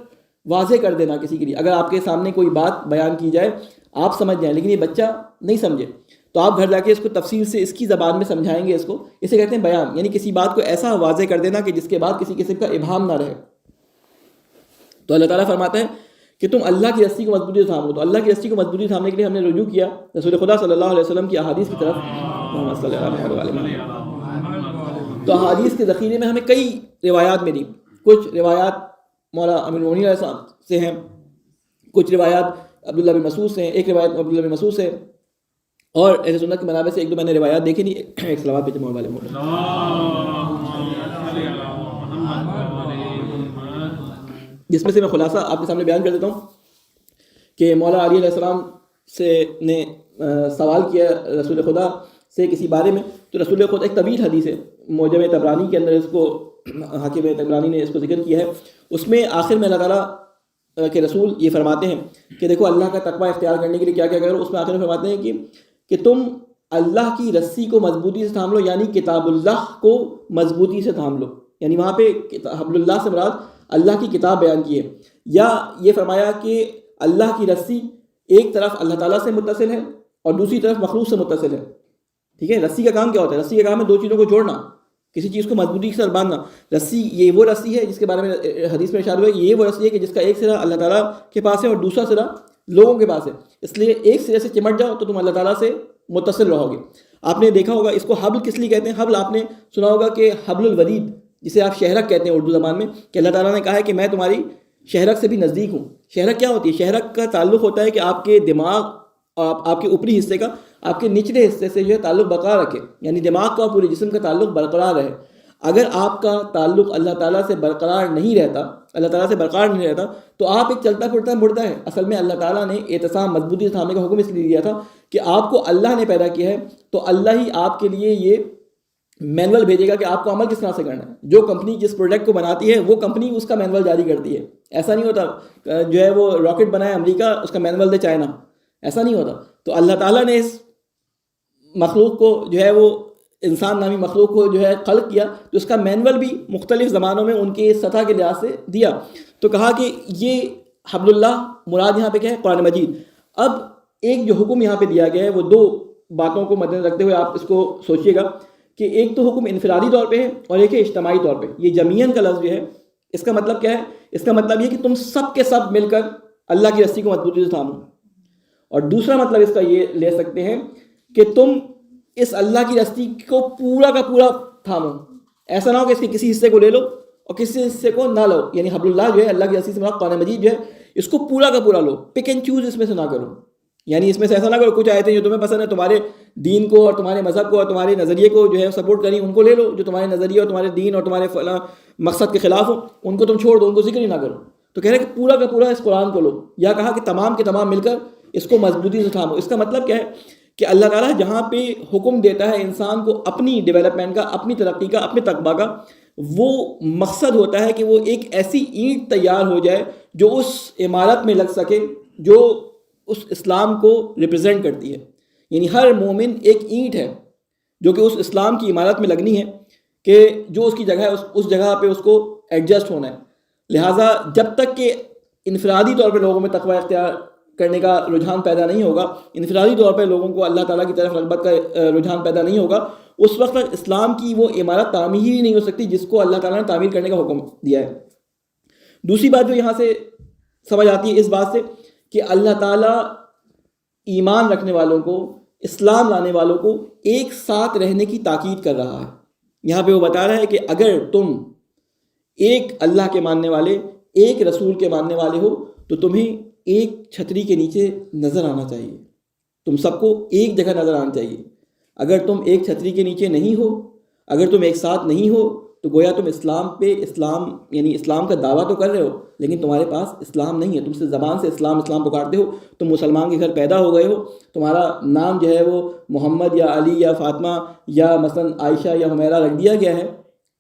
واضح کر دینا کسی کے لیے. اگر آپ کے سامنے کوئی بات بیان کی جائے آپ سمجھ جائیں لیکن یہ بچہ نہیں سمجھے تو آپ گھر جا کے اس کو تفصیل سے اس کی زبان میں سمجھائیں گے. اس کو اسے کہتے ہیں بیان، یعنی کسی بات کو ایسا واضح کر دینا کہ جس کے بعد کسی قسم کا ابہام نہ رہے. تو اللہ تعالیٰ فرماتا ہے کہ تم اللہ کی رسی کو مضبوطی سے تھامو. تو اللہ کی رسی کو مضبوطی سے تھامنے کے لیے ہم نے رجوع کیا رسول خدا صلی اللہ علیہ وسلم کی احادیث کی طرف. تو احادیث کے ذخیرے میں ہمیں کئی روایات ملی. کچھ روایات مولا امیر المومنین علیہ السلام سے ہیں، کچھ روایات عبداللہ بن مسعود سے ہیں، ایک روایت عبداللہ بن مسعود سے، اور اہل سنت کے منابع سے ایک دو میں نے روایات دیکھی نہیں. ایک صلوات پہ جمع والے جس میں سے میں خلاصہ آپ کے سامنے بیان کر دیتا ہوں کہ مولا علی علیہ السلام سے نے سوال کیا رسول خدا سے کسی بارے میں. تو رسول خدا ایک طویل حدیث ہے، معجم طبرانی کے اندر اس کو حاکم طبرانی نے اس کو ذکر کیا ہے. اس میں آخر میں اللہ تعالیٰ کے رسول یہ فرماتے ہیں کہ دیکھو اللہ کا تقوی اختیار کرنے کے لیے کیا کیا کرو. اس میں آخر میں فرماتے ہیں کہ تم اللہ کی رسی کو مضبوطی سے تھام لو، یعنی کتاب اللہ کو مضبوطی سے تھام لو. یعنی وہاں پہ حبل اللہ سے مراد اللہ کی کتاب بیان کی ہے. یا یہ فرمایا کہ اللہ کی رسی ایک طرف اللہ تعالیٰ سے متصل ہے اور دوسری طرف مخلوق سے متصل ہے. ٹھیک ہے، رسی کا کام کیا ہوتا ہے؟ رسی کا کام ہے دو چیزوں کو جوڑنا، کسی چیز کو مضبوطی سے باندھنا. رسی یہ وہ رسی ہے جس کے بارے میں حدیث میں ارشاد ہوا ہے کہ یہ وہ رسی ہے کہ جس کا ایک سرا اللہ تعالیٰ کے پاس ہے اور دوسرا سرا لوگوں کے پاس ہے. اس لیے ایک سرے سے چمٹ جاؤ تو تم اللہ تعالیٰ سے متصل رہو گے. آپ نے دیکھا ہوگا اس کو حبل کس لیے کہتے ہیں. حبل آپ نے سنا ہوگا کہ حبل الورید جسے آپ شہرک کہتے ہیں اردو زبان میں، کہ اللہ تعالیٰ نے کہا ہے کہ میں تمہاری شہرک سے بھی نزدیک ہوں. شہرک کیا ہوتی ہے؟ شہرک کا تعلق ہوتا ہے کہ آپ کے دماغ اور آپ کے اوپری حصے کا آپ کے نچلے حصے سے جو ہے تعلق برقرار رکھے، یعنی دماغ کا اور پورے جسم کا تعلق برقرار رہے. اگر آپ کا تعلق اللہ تعالیٰ سے برقرار نہیں رہتا، اللہ تعالیٰ سے برقرار نہیں رہتا تو آپ ایک چلتا پھرتا مردہ ہے. اصل میں اللہ تعالیٰ نے اعتصام مضبوطی سے تھامنے کا حکم اس لیے دیا تھا کہ آپ کو اللہ نے پیدا کیا ہے تو اللہ ہی آپ کے لیے یہ مینول بھیجے گا کہ آپ کو عمل کس طرح سے کرنا ہے. جو کمپنی جس پروڈکٹ کو بناتی ہے وہ کمپنی اس کا مینول جاری کرتی ہے. ایسا نہیں ہوتا جو ہے وہ راکٹ بنائے امریکہ اس کا مینول دے چائنا، ایسا نہیں ہوتا. تو اللہ تعالیٰ نے اس مخلوق کو جو ہے وہ انسان نامی مخلوق کو جو ہے خلق کیا تو اس کا مینول بھی مختلف زمانوں میں ان کے سطح کے لحاظ سے دیا. تو کہا کہ یہ حبل اللہ مراد یہاں پہ کیا ہے؟ قرآن مجید. اب ایک جو حکم یہاں پہ دیا گیا ہے وہ دو باتوں کو مد نظر رکھتے ہوئے آپ اس کو سوچیے گا کہ ایک تو حکم انفرادی طور پہ ہے اور ایک ہے اجتماعی طور پہ. یہ جمیعاً کا لفظ جو ہے اس کا مطلب کیا ہے؟ اس کا مطلب یہ کہ تم سب کے سب مل کر اللہ کی رسی کو مضبوطی سے تھامو. اور دوسرا مطلب اس کا یہ لے سکتے ہیں کہ تم اس اللہ کی رسی کو پورا کا پورا تھامو. ایسا نہ ہو کہ اس کے کسی حصے کو لے لو اور کسی حصے کو نہ لو. یعنی حبل اللہ جو ہے اللہ کی رسی سے مراد قرآن مجید جو ہے اس کو پورا کا پورا لو، پک اینڈ چوز اس میں سے نہ کرو. یعنی اس میں سے ایسا نہ کرو کچھ آیتیں جو تمہیں پسند ہے تمہارے دین کو اور تمہارے مذہب کو اور تمہارے نظریے کو جو ہے سپورٹ کریں ان کو لے لو، جو تمہارے نظریے اور تمہارے دین اور تمہارے فلاں مقصد کے خلاف ہو ان کو تم چھوڑ دو، ان کو ذکر ہی نہ کرو. تو کہہ رہے کہ پورا کا پورا اس قرآن کو لو، یا کہا کہ تمام کے تمام مل کر اس کو مضبوطی سے تھامو. اس کا مطلب کیا ہے کہ اللہ تعالیٰ جہاں پہ حکم دیتا ہے انسان کو اپنی ڈیولپمنٹ کا، اپنی ترقی کا، اپنے تقویٰ کا، وہ مقصد ہوتا ہے کہ وہ ایک ایسی اینٹ تیار ہو جائے جو اس عمارت میں لگ سکے جو اس اسلام کو ریپرزینٹ کرتی ہے. یعنی ہر مومن ایک اینٹ ہے جو کہ اس اسلام کی عمارت میں لگنی ہے کہ جو اس کی جگہ ہے اس جگہ پہ اس کو ایڈجسٹ ہونا ہے. لہٰذا جب تک کہ انفرادی طور پہ لوگوں میں تقویٰ اختیار کرنے کا رجحان پیدا نہیں ہوگا، انفرادی طور پہ لوگوں کو اللہ تعالیٰ کی طرف رغبت کا رجحان پیدا نہیں ہوگا، اس وقت تک اسلام کی وہ عمارت تعمیر ہی نہیں ہو سکتی جس کو اللہ تعالیٰ نے تعمیر کرنے کا حکم دیا ہے. دوسری بات جو یہاں سے سمجھ آتی ہے اس بات سے کہ اللہ تعالیٰ ایمان رکھنے والوں کو، اسلام لانے والوں کو ایک ساتھ رہنے کی تاکید کر رہا ہے. یہاں پہ وہ بتا رہا ہے کہ اگر تم ایک اللہ کے ماننے والے، ایک رسول کے ماننے والے ہو تو تمہیں ایک چھتری کے نیچے نظر آنا چاہیے، تم سب کو ایک جگہ نظر آنا چاہیے. اگر تم ایک چھتری کے نیچے نہیں ہو، اگر تم ایک ساتھ نہیں ہو تو گویا تم اسلام یعنی اسلام کا دعویٰ تو کر رہے ہو لیکن تمہارے پاس اسلام نہیں ہے، تم سے زبان سے اسلام پکارتے ہو، تم مسلمان کے گھر پیدا ہو گئے ہو، تمہارا نام جو ہے وہ محمد یا علی یا فاطمہ یا مثلا عائشہ یا حمیرہ رکھ دیا گیا ہے،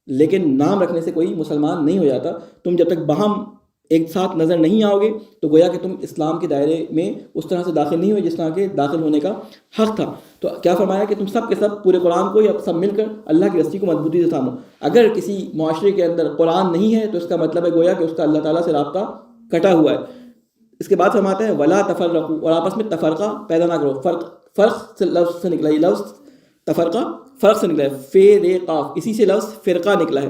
لیکن نام رکھنے سے کوئی مسلمان نہیں ہو جاتا۔ تم جب تک باہم ایک ساتھ نظر نہیں آؤ گے تو گویا کہ تم اسلام کے دائرے میں اس طرح سے داخل نہیں ہوئے جس طرح کے داخل ہونے کا حق تھا۔ تو کیا فرمایا کہ تم سب کے سب پورے قرآن کو یا سب مل کر اللہ کی رسی کو مضبوطی سے تھامو۔ اگر کسی معاشرے کے اندر قرآن نہیں ہے تو اس کا مطلب ہے گویا کہ اس کا اللہ تعالیٰ سے رابطہ کٹا ہوا ہے۔ اس کے بعد فرماتا ہے ولا تفرقوا، اور آپس میں تفرقہ پیدا نہ کرو۔ فرق سے لفظ سے نکلا، یہ لفظ تفرقہ فرق سے نکلا ہے، فرقہ اسی سے لفظ فرقہ نکلا ہے۔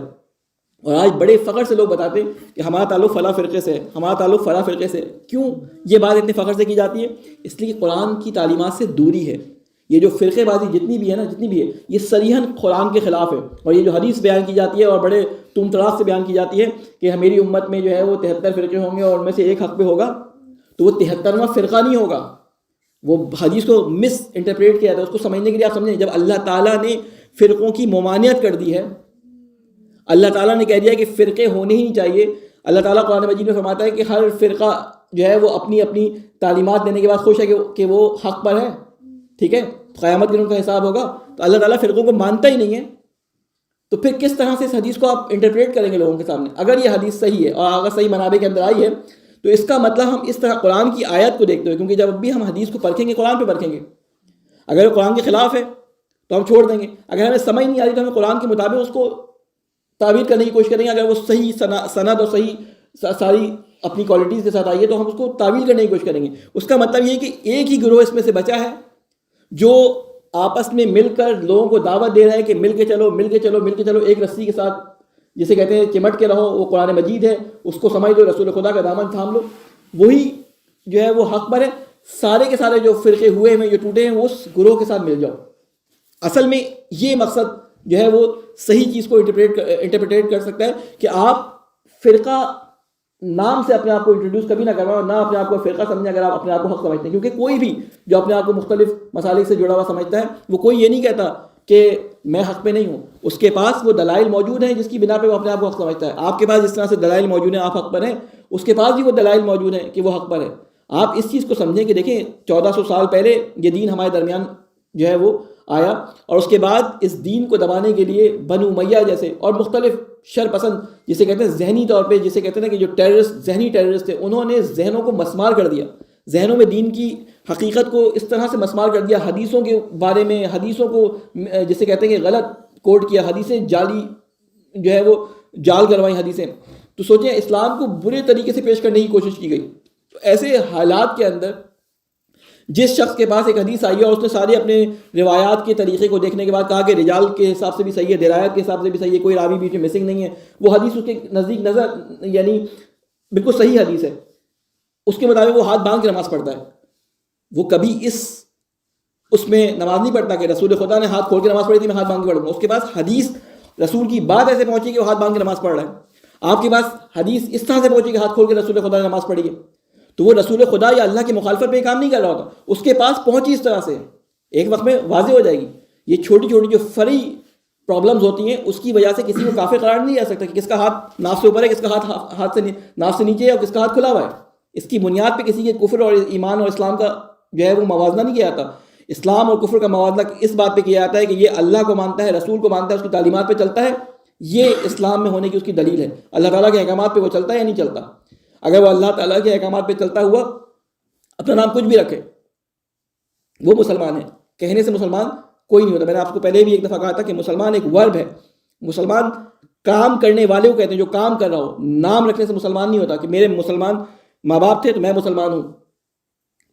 اور آج بڑے فخر سے لوگ بتاتے ہیں کہ ہمارا تعلق فلاں فرقے سے ہے، ہمارا تعلق فلاں فرقے سے ہے۔ کیوں یہ بات اتنے فخر سے کی جاتی ہے؟ اس لیے کہ قرآن کی تعلیمات سے دوری ہے۔ یہ جو فرقے بازی جتنی بھی ہے یہ صریحاً قرآن کے خلاف ہے۔ اور یہ جو حدیث بیان کی جاتی ہے اور بڑے تم تراس سے بیان کی جاتی ہے کہ میری امت میں جو ہے وہ 73 فرقے ہوں گے اور ان میں سے ایک حق پہ ہوگا، تو وہ 73واں فرقہ نہیں ہوگا۔ وہ حدیث کو مس انٹرپریٹ کیا جاتا ہے، اس کو سمجھنے کے لیے آپ سمجھیں، جب اللہ تعالیٰ نے فرقوں کی ممانعت کر دی ہے، اللہ تعالیٰ نے کہہ دیا کہ فرقے ہونے ہی نہیں چاہیے۔ اللہ تعالیٰ قرآن مجید میں فرماتا ہے کہ ہر فرقہ جو ہے وہ اپنی اپنی تعلیمات دینے کے بعد خوش ہے کہ وہ حق پر ہے، ٹھیک ہے، قیامت کے دن ان کا حساب ہوگا۔ تو اللہ تعالیٰ فرقوں کو مانتا ہی نہیں ہے، تو پھر کس طرح سے اس حدیث کو آپ انٹرپریٹ کریں گے لوگوں کے سامنے؟ اگر یہ حدیث صحیح ہے اور اگر صحیح منابع کے اندر آئی ہے تو اس کا مطلب ہم اس طرح قرآن کی آیت کو دیکھتے ہوئے، کیونکہ جب بھی ہم حدیث کو پرکھیں گے قرآن پہ پرکھیں گے، اگر وہ قرآن کے خلاف ہے تو ہم چھوڑ دیں گے، اگر ہمیں سمجھ نہیں آ رہی تو ہمیں قرآن کے مطابق اس کو تعبیر کرنے کی کوشش کریں گے۔ اگر وہ صحیح سند اور صحیح ساری اپنی کوالٹیز کے ساتھ آئی ہے تو ہم اس کو تعبیر کرنے کی کوشش کریں گے۔ اس کا مطلب یہ ہے کہ ایک ہی گروہ اس میں سے بچا ہے جو آپس میں مل کر لوگوں کو دعوت دے رہے ہیں کہ مل کے چلو ایک رسی کے ساتھ، جسے کہتے ہیں چمٹ کے رہو، وہ قرآن مجید ہے، اس کو سمجھ لو، رسول خدا کا دامن تھام لو، وہی جو ہے وہ حق پر ہے۔ سارے کے سارے جو فرقے ہوئے ہیں جو ٹوٹے ہیں وہ اس گروہ کے ساتھ مل جاؤ۔ اصل میں یہ مقصد جو ہے وہ صحیح چیز کو انٹرپریٹ کر سکتا ہے کہ آپ فرقہ نام سے اپنے آپ کو انٹروڈیوس کبھی نہ کرواؤ، نہ اپنے آپ کو فرقہ سمجھیں اگر آپ اپنے آپ کو حق سمجھتے ہیں، کیونکہ کوئی بھی جو اپنے آپ کو مختلف مسالک سے جڑا ہوا سمجھتا ہے وہ کوئی یہ نہیں کہتا کہ میں حق پہ نہیں ہوں، اس کے پاس وہ دلائل موجود ہیں جس کی بنا پہ وہ اپنے آپ کو حق سمجھتا ہے۔ آپ کے پاس جس طرح سے دلائل موجود ہیں آپ حق پر ہیں، اس کے پاس بھی وہ دلائل موجود ہیں کہ وہ حق پر ہے۔ آپ اس چیز کو سمجھیں کہ دیکھیں 1400 سال پہلے یہ دین ہمارے درمیان جو ہے وہ آیا، اور اس کے بعد اس دین کو دبانے کے لیے بنو امیہ جیسے اور مختلف شر پسند، جسے کہتے ہیں ذہنی طور پہ، جسے کہتے ہیں کہ جو ذہنی ٹیررسٹ تھے، انہوں نے ذہنوں کو مسمار کر دیا، ذہنوں میں دین کی حقیقت کو اس طرح سے مسمار کر دیا، حدیثوں کے بارے میں، حدیثوں کو جسے کہتے ہیں کہ غلط کوٹ کیا، حدیثیں جعلی جو ہے وہ جال کروائی حدیثیں۔ تو سوچیں اسلام کو برے طریقے سے پیش کرنے کی کوشش کی گئی۔ تو ایسے حالات کے اندر جس شخص کے پاس ایک حدیث آئی ہے اور اس نے سارے اپنے روایات کے طریقے کو دیکھنے کے بعد کہا کہ رجال کے حساب سے بھی صحیح ہے، درایت کے حساب سے بھی صحیح ہے، کوئی راوی بیچ میں مسنگ نہیں ہے، وہ حدیث اس کے نزدیک نظر یعنی بالکل صحیح حدیث ہے، اس کے مطابق وہ ہاتھ باندھ کے نماز پڑھتا ہے، وہ کبھی اس میں نماز نہیں پڑھتا کہ رسول خدا نے ہاتھ کھول کے نماز پڑھی تھی میں ہاتھ باندھ کے پڑھوں گا۔ اس کے پاس حدیث رسول کی بات ایسے پہنچی کہ وہ ہاتھ باندھ کے نماز پڑھ رہا ہے۔ آپ کے پاس حدیث اس طرح سے پہنچی کہ ہاتھ کھول کے رسول خدا نے نماز پڑھی ہے، تو وہ رسول خدا یا اللہ کی مخالفت میں کام نہیں کر رہا ہوتا، اس کے پاس پہنچی اس طرح سے، ایک وقت میں واضح ہو جائے گی۔ یہ چھوٹی چھوٹی جو فرعی پرابلمز ہوتی ہیں اس کی وجہ سے کسی کو کافر قرار نہیں جا سکتا کہ کس کا ہاتھ ناف سے اوپر ہے، کس کا ہاتھ سے ناف سے نیچے ہے اور کس کا ہاتھ کھلا ہوا ہے۔ اس کی بنیاد پہ کسی کے کفر اور ایمان اور اسلام کا جو ہے وہ موازنہ نہیں کیا جاتا۔ اسلام اور کفر کا موازنہ اس بات پہ کیا جاتا ہے کہ یہ اللہ کو مانتا ہے، رسول کو مانتا ہے، اس کی تعلیمات پہ چلتا ہے، یہ اسلام میں ہونے کی اس کی دلیل ہے۔ اللہ تعالیٰ کے احکامات پہ وہ چلتا ہے یا نہیں چلتا؟ اگر وہ اللہ تعالیٰ کے احکامات پہ چلتا ہوا اپنا نام کچھ بھی رکھے وہ مسلمان ہے، کہنے سے مسلمان کوئی نہیں ہوتا۔ میں نے آپ کو پہلے بھی ایک دفعہ کہا تھا کہ مسلمان ایک ورب ہے، مسلمان کام کرنے والے کو کہتے ہیں جو کام کر رہا ہو، نام رکھنے سے مسلمان نہیں ہوتا کہ میرے مسلمان ماں باپ تھے تو میں مسلمان ہوں۔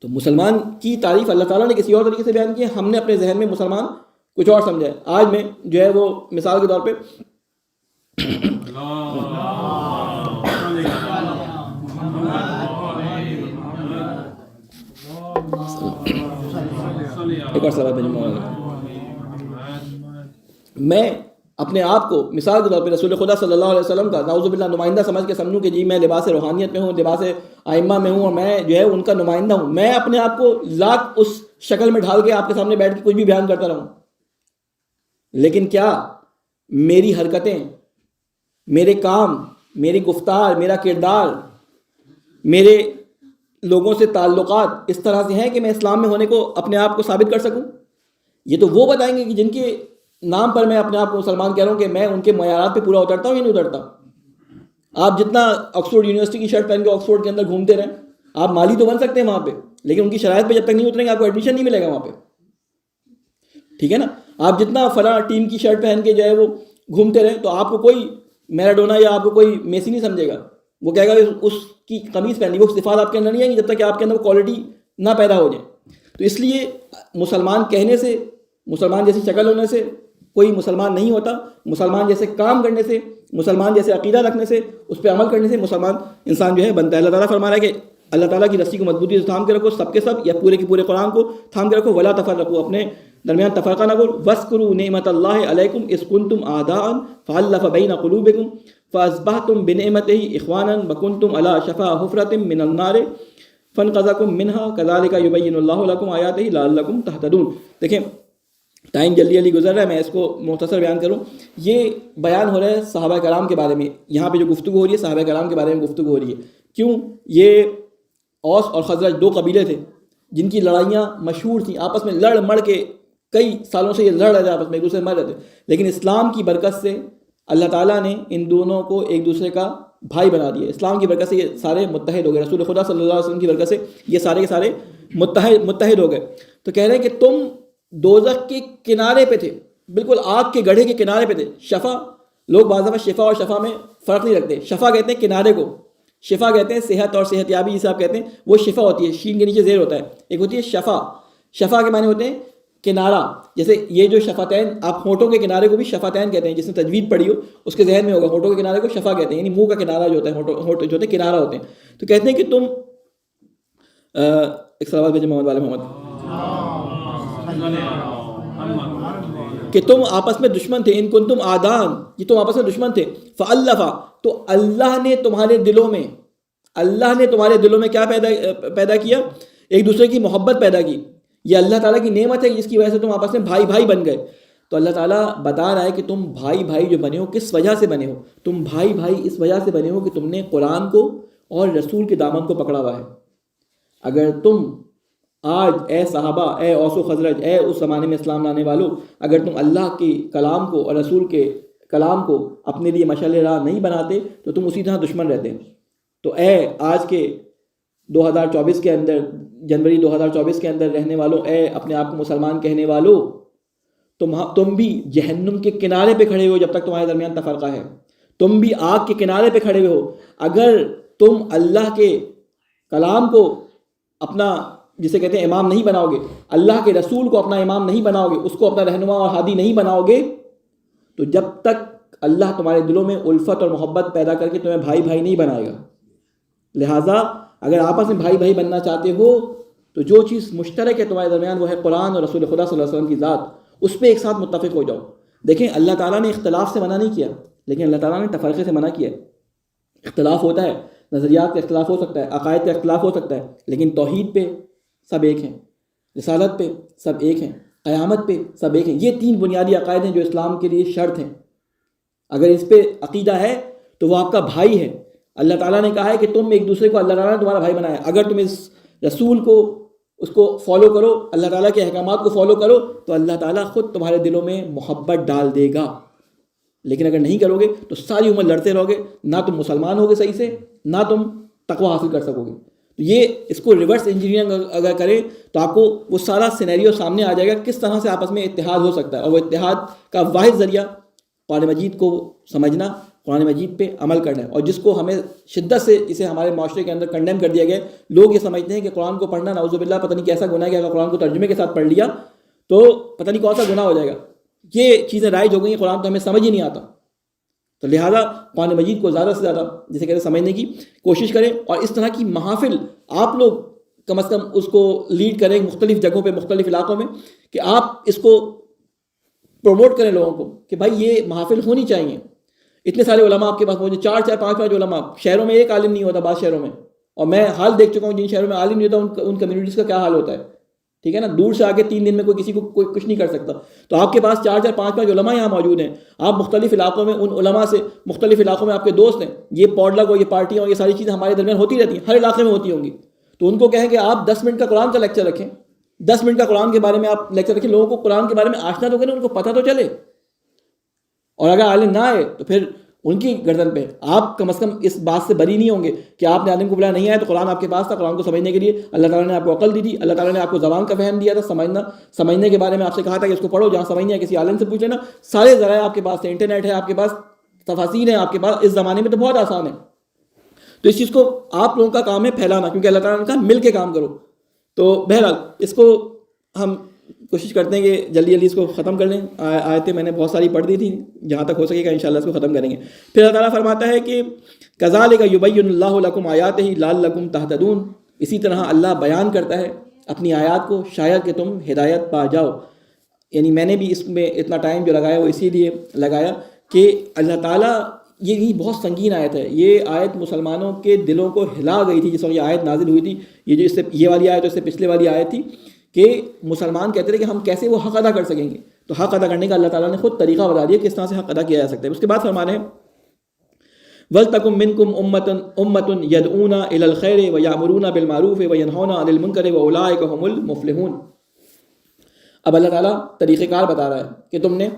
تو مسلمان کی تعریف اللہ تعالیٰ نے کسی اور طریقے سے بیان کی ہے، ہم نے اپنے ذہن میں مسلمان کچھ اور سمجھا ہے۔ آج میں جو ہے وہ مثال کے طور پہ ایک اور سوال میں اپنے آپ کو مثال کے طور پہ رسول خدا صلی اللہ علیہ وسلم کا نعوذ باللہ نمائندہ سمجھ کے سمجھوں کہ جی میں لباس روحانیت میں ہوں، لباس ائمہ میں ہوں اور میں جو ہے ان کا نمائندہ ہوں، میں اپنے آپ کو لاکھ اس شکل میں ڈھال کے آپ کے سامنے بیٹھ کے کچھ بھی بیان کرتا رہوں، لیکن کیا میری حرکتیں، میرے کام، میری گفتار، میرا کردار، میرے لوگوں سے تعلقات اس طرح سے ہیں کہ میں اسلام میں ہونے کو اپنے آپ کو ثابت کر سکوں؟ یہ تو وہ بتائیں گے کہ جن کے نام پر میں اپنے آپ کو مسلمان کہہ رہا ہوں کہ میں ان کے معیارات پہ پورا اترتا ہوں یا نہیں اترتا۔ آپ جتنا آکسفورڈ یونیورسٹی کی شرٹ پہن کے آکسفورڈ کے اندر گھومتے رہیں، آپ مالی تو بن سکتے ہیں وہاں پہ، لیکن ان کی شرائط پہ جب تک نہیں اتریں گے آپ کو ایڈمیشن نہیں ملے گا وہاں پہ، ٹھیک ہے نا۔ آپ جتنا فلاں ٹیم کی شرٹ پہن کے جو ہے وہ گھومتے رہیں تو آپ کو کوئی میراڈونا یا آپ کو کوئی میسی نہیں سمجھے گا، وہ کہے گا اس کی قمیض پہنی، وہ صفات آپ کے اندر نہیں آئیں گی جب تک کہ آپ کے اندر کوالٹی نہ پیدا ہو جائے۔ تو اس لیے مسلمان کہنے سے، مسلمان جیسی شکل ہونے سے کوئی مسلمان نہیں ہوتا، مسلمان جیسے کام کرنے سے، مسلمان جیسے عقیدہ رکھنے سے، اس پہ عمل کرنے سے مسلمان انسان جو ہے بنتا ہے۔ اللہ تعالیٰ فرما رہا ہے کہ اللہ تعالیٰ کی رسی کو مضبوطی سے تھام کے رکھو، سب کے سب یا پورے کے پورے قرآن کو تھام کے رکھو، ولا تفرقوا، اپنے درمیان تفرقہ نہ کرو، وَاذْكُرُوا نِعْمَتَ اللَّهِ عَلَيْكُمْ إِذْ كُنْتُمْ أَعْدَاءً فَأَلَّفَ بَيْنَ قُلُوبِكُمْ فَأَصْبَحْتُمْ بِنِعْمَتِهِ إِخْوَانًا وَكُنْتُمْ عَلَى شَفَا حُفْرَةٍ مِّنَ النَّارِ فَانْقَذَكُم مِّنْهَا كَذَلِكَ يُبَيِّنُ اللَّهُ لَكُمْ آيَاتِهِ لَعَلَّكُمْ تَهْتَدُونَ۔ دیکھیں ٹائم جلدی گزر رہا ہے، میں اس کو مختصر بیان کروں۔ یہ بیان ہو رہا ہے صحابہ کرام کے بارے میں، یہاں پہ جو گفتگو ہو رہی ہے صحابہ کرام کے بارے میں گفتگو ہو رہی ہے۔ کیوں؟ یہ اوس اور خزرج دو قبیلے تھے جن کی لڑائیاں مشہور تھیں، آپس میں لڑ مڑ کے کئی سالوں سے یہ لڑ رہے تھے، آپس میں ایک دوسرے سے مر رہے تھے، لیکن اسلام کی برکت سے اللہ تعالیٰ نے ان دونوں کو ایک دوسرے کا بھائی بنا دیا۔ اسلام کی برکت سے یہ سارے متحد ہو گئے، رسول خدا صلی اللہ علیہ وسلم کی برکت سے یہ سارے کے سارے متحد ہو گئے۔ تو کہہ رہے ہیں کہ تم دوزخ کے کنارے پہ تھے، بالکل آگ کے گڑھے کے کنارے پہ تھے۔ شفا، لوگ بعض دفعہ شفا اور شفا میں فرق نہیں رکھتے، شفا کہتے ہیں کنارے کو، شفا کہتے ہیں صحت اور صحت یابی جسے آپ کہتے ہیں، وہ شفا ہوتی ہے، شین کے نیچے زیر ہوتا ہے۔ ایک ہوتی ہے شفا، شفا کے معنی ہوتے ہیں کنارہ، جیسے یہ جو شفتین، آپ ہونٹوں کے کنارے کو بھی شفتین کہتے ہیں، جس نے تجوید پڑھی ہو اس کے ذہن میں ہوگا، ہونٹوں کے کنارے کو شفا کہتے ہیں، یعنی منہ کا کنارہ جو ہوتا ہے، ہونٹ جو ہوتے ہیں کنارہ ہوتے ہیں۔ تو کہتے ہیں کہ تم ایک سوال بھیجے محمد والے محمد، کہ تم آپس میں دشمن تھے، ان کنتم آدان، یہ تم آپس میں دشمن تھے، فالفا، تو اللہ نے تمہارے دلوں میں، اللہ نے تمہارے دلوں میں کیا پیدا کیا؟ ایک دوسرے کی محبت پیدا کی۔ یہ اللہ تعالیٰ کی نعمت ہے جس کی وجہ سے تم آپس میں بھائی بھائی بن گئے۔ تو اللہ تعالیٰ بتا رہا ہے کہ تم بھائی بھائی جو بنے ہو کس وجہ سے بنے ہو؟ تم بھائی بھائی اس وجہ سے بنے ہو کہ تم نے قرآن کو اور رسول کے دامن کو پکڑا ہوا ہے۔ اگر تم آج اے صحابہ، اے اوس و خزرج، اے اس زمانے میں اسلام لانے والوں، اگر تم اللہ کے کلام کو اور رسول کے کلام کو اپنے لیے مشعل راہ نہیں بناتے تو تم اسی طرح دشمن رہتے۔ تو اے آج کے 2024 کے اندر، جنوری 2024 کے اندر رہنے والوں، اے اپنے آپ کو مسلمان کہنے والوں، تم بھی جہنم کے کنارے پہ کھڑے ہو جب تک تمہارے درمیان تفرقہ ہے، تم بھی آگ کے کنارے پہ کھڑے ہو۔ اگر تم اللہ کے کلام کو اپنا، جسے کہتے ہیں امام، نہیں بناؤ گے، اللہ کے رسول کو اپنا امام نہیں بناؤ گے، اس کو اپنا رہنما اور ہادی نہیں بناؤ گے، تو جب تک اللہ تمہارے دلوں میں الفت اور محبت پیدا کر کے تمہیں بھائی بھائی نہیں بنائے گا۔ لہٰذا اگر آپس میں بھائی بھائی بننا چاہتے ہو تو جو چیز مشترک ہے تمہارے درمیان وہ ہے قرآن اور رسول خدا صلی اللہ علیہ وسلم کی ذات، اس پہ ایک ساتھ متفق ہو جاؤ۔ دیکھیں اللہ تعالیٰ نے اختلاف سے منع نہیں کیا، لیکن اللہ تعالیٰ نے تفرقے سے منع کیا ہے۔ اختلاف ہوتا ہے، نظریات کا اختلاف ہو سکتا ہے، عقائد کا اختلاف ہو سکتا ہے، لیکن توحید پہ سب ایک ہیں، رسالت پہ سب ایک ہیں، قیامت پہ سب ایک ہیں۔ یہ تین بنیادی عقائد ہیں جو اسلام کے لیے شرط ہیں۔ اگر اس پہ عقیدہ ہے تو وہ آپ کا بھائی ہے۔ اللہ تعالیٰ نے کہا ہے کہ تم ایک دوسرے کو، اللہ تعالیٰ نے تمہارا بھائی بنایا۔ اگر تم اس رسول کو، اس کو فالو کرو، اللہ تعالیٰ کے احکامات کو فالو کرو، تو اللہ تعالیٰ خود تمہارے دلوں میں محبت ڈال دے گا۔ لیکن اگر نہیں کرو گے تو ساری عمر لڑتے رہو گے، نہ تم مسلمان ہوگے صحیح سے، نہ تم تقوی حاصل کر سکو گے۔ تو یہ اس کو ریورس انجینئرنگ اگر کریں تو آپ کو وہ سارا سینیریو سامنے آ جائے گا، کس طرح سے آپس میں اتحاد ہو سکتا ہے۔ اور وہ اتحاد کا واحد ذریعہ قرآن مجید کو سمجھنا، قرآن مجید پہ عمل کرنا ہے۔ اور جس کو ہمیں شدت سے اسے ہمارے معاشرے کے اندر کنڈیم کر دیا گیا، لوگ یہ سمجھتے ہیں کہ قرآن کو پڑھنا نعوذ باللہ پتہ نہیں کیسا گناہ ہے کہ اگر قرآن کو ترجمے کے ساتھ پڑھ لیا تو پتہ نہیں کون سا گناہ ہو جائے گا۔ یہ چیزیں رائج ہو گئی ہیں، قرآن تو ہمیں سمجھ ہی نہیں آتا۔ تو لہٰذا قرآن مجید کو زیادہ سے زیادہ جسے کہتے ہیں سمجھنے کی کوشش کریں، اور اس طرح کی محافل آپ لوگ کم از کم اس کو لیڈ کریں مختلف جگہوں پہ، مختلف علاقوں میں، کہ آپ اس کو پروموٹ کریں لوگوں کو کہ بھائی یہ محافل ہونی چاہیے۔ اتنے سارے علماء آپ کے پاس پہنچے، 4 5 علماء، شہروں میں ایک عالم نہیں ہوتا بعض شہروں میں، اور میں حال دیکھ چکا ہوں جن شہروں میں عالم نہیں ہوتا ان کمیونٹیز کا کیا حال ہوتا ہے، ٹھیک ہے نا, دور سے آ کے 3 دن میں کوئی کسی کو کوئی کچھ نہیں کر سکتا. تو آپ کے پاس 4 5 علماء یہاں موجود ہیں, آپ مختلف علاقوں میں ان علماء سے, مختلف علاقوں میں آپ کے دوست ہیں, یہ پوڈلگ اور یہ پارٹیاں اور یہ ساری چیزیں ہمارے درمیان ہوتی رہتی ہیں, ہر علاقے میں ہوتی ہوں گی. تو ان کو کہیں کہ آپ 10 منٹ کا قرآن کا لیکچر رکھیں, 10 منٹ کا قرآن کے بارے میں آپ لیکچر رکھیں, لوگوں کو قرآن کے بارے میں آشنا تو کریں, ان کو پتہ تو چلے. اور اگر عالم نہ آئے تو پھر ان کی گردن پہ, آپ کم از کم اس بات سے بری نہیں ہوں گے کہ آپ نے عالم کو بلایا, نہیں آیا تو قرآن آپ کے پاس تھا, قرآن کو سمجھنے کے لیے اللہ تعالیٰ نے آپ کو عقل دی تھی, اللہ تعالیٰ نے آپ کو زبان کا فہم دیا تھا, سمجھنے کے بارے میں آپ سے کہا تھا کہ اس کو پڑھو, جہاں سمجھنا ہے کسی عالم سے پوچھ لینا, سارے ذرائع آپ کے پاس ہیں, انٹرنیٹ ہے آپ کے پاس, تفاسیر ہیں آپ کے پاس, اس زمانے میں تو بہت آسان ہے. تو اس چیز کو آپ لوگوں کا کام ہے پھیلانا, کیونکہ اللہ تعالیٰ نے کہا مل کے کام کرو. تو بہرحال اس کو ہم کوشش کرتے ہیں کہ جلدی جلدی اس کو ختم کر لیں. آیتیں میں نے بہت ساری پڑھ دی تھیں, جہاں تک ہو سکے گا انشاءاللہ اس کو ختم کریں گے. پھر اللہ تعالیٰ فرماتا ہے کہ کذالک یبین اللہ لکم آیاتہ لعلکم تہتدون, اسی طرح اللہ بیان کرتا ہے اپنی آیات کو شاید کہ تم ہدایت پا جاؤ. یعنی میں نے بھی اس میں اتنا ٹائم جو لگایا وہ اسی لیے لگایا کہ اللہ تعالیٰ, یہ بہت سنگین آیت ہے, یہ آیت مسلمانوں کے دلوں کو ہلا گئی تھی جس وقت یہ آیت نازل ہوئی تھی. یہ جو اس سے یہ والی آیت, اس سے پچھلے والی آیت تھی کہ مسلمان کہتے تھے کہ ہم کیسے وہ حق ادا کر سکیں گے. تو حق ادا کرنے کا اللہ تعالیٰ نے خود طریقہ بتا دیا کہ اس طرح سے حق ادا کیا جا سکتا ہے. اس کے بعد فرمانے ہیں وَلْتَكُن مِّنكُمْ أُمَّةٌ يَدْعُونَ إِلَى الْخَيْرِ وَيَأْمُرُونَ بِالْمَعْرُوفِ وَيَنْهَوْنَ عَنِ الْمُنكَرِ وَأُولَٰئِكَ هُمُ الْمُفْلِحُونَ. اب اللہ تعالیٰ طریقہ کار بتا رہا ہے کہ تم نے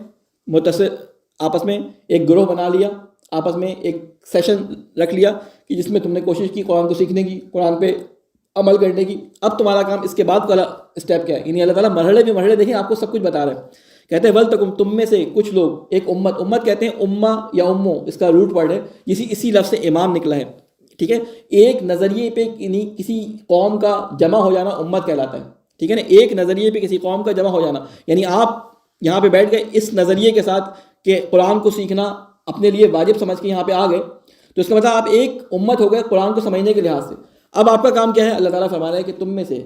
آپس میں ایک گروہ بنا لیا, آپس میں ایک سیشن رکھ لیا کہ جس میں تم نے کوشش کی قرآن کو سیکھنے کی, قرآن پہ عمل کرنے کی. اب تمہارا کام اس کے بعد والا اسٹیپ کیا ہے؟ یعنی اللہ تعالیٰ مرحلے میں مرحلے دیکھیں آپ کو سب کچھ بتا رہا ہے. کہتے ہیں ولتکم, تم میں سے کچھ لوگ, ایک امت کہتے ہیں امہ یا امو, اس کا روٹ ورڈ ہے, اسی لفظ سے امام نکلا ہے. ٹھیک ہے, ایک نظریے پہ کسی قوم کا جمع ہو جانا امت کہلاتا ہے. ٹھیک ہے نا, ایک نظریے پہ کسی قوم کا جمع ہو جانا, یعنی آپ یہاں پہ بیٹھ گئے اس نظریے کے ساتھ کہ قرآن کو سیکھنا اپنے لیے واجب سمجھ کے یہاں پہ آ گئے, تو اس کا مطلب آپ ایک امت ہو گئے قرآن کو سمجھنے کے لحاظ سے. اب آپ کا کام کیا ہے؟ اللہ تعالیٰ فرما رہا ہے کہ تم میں سے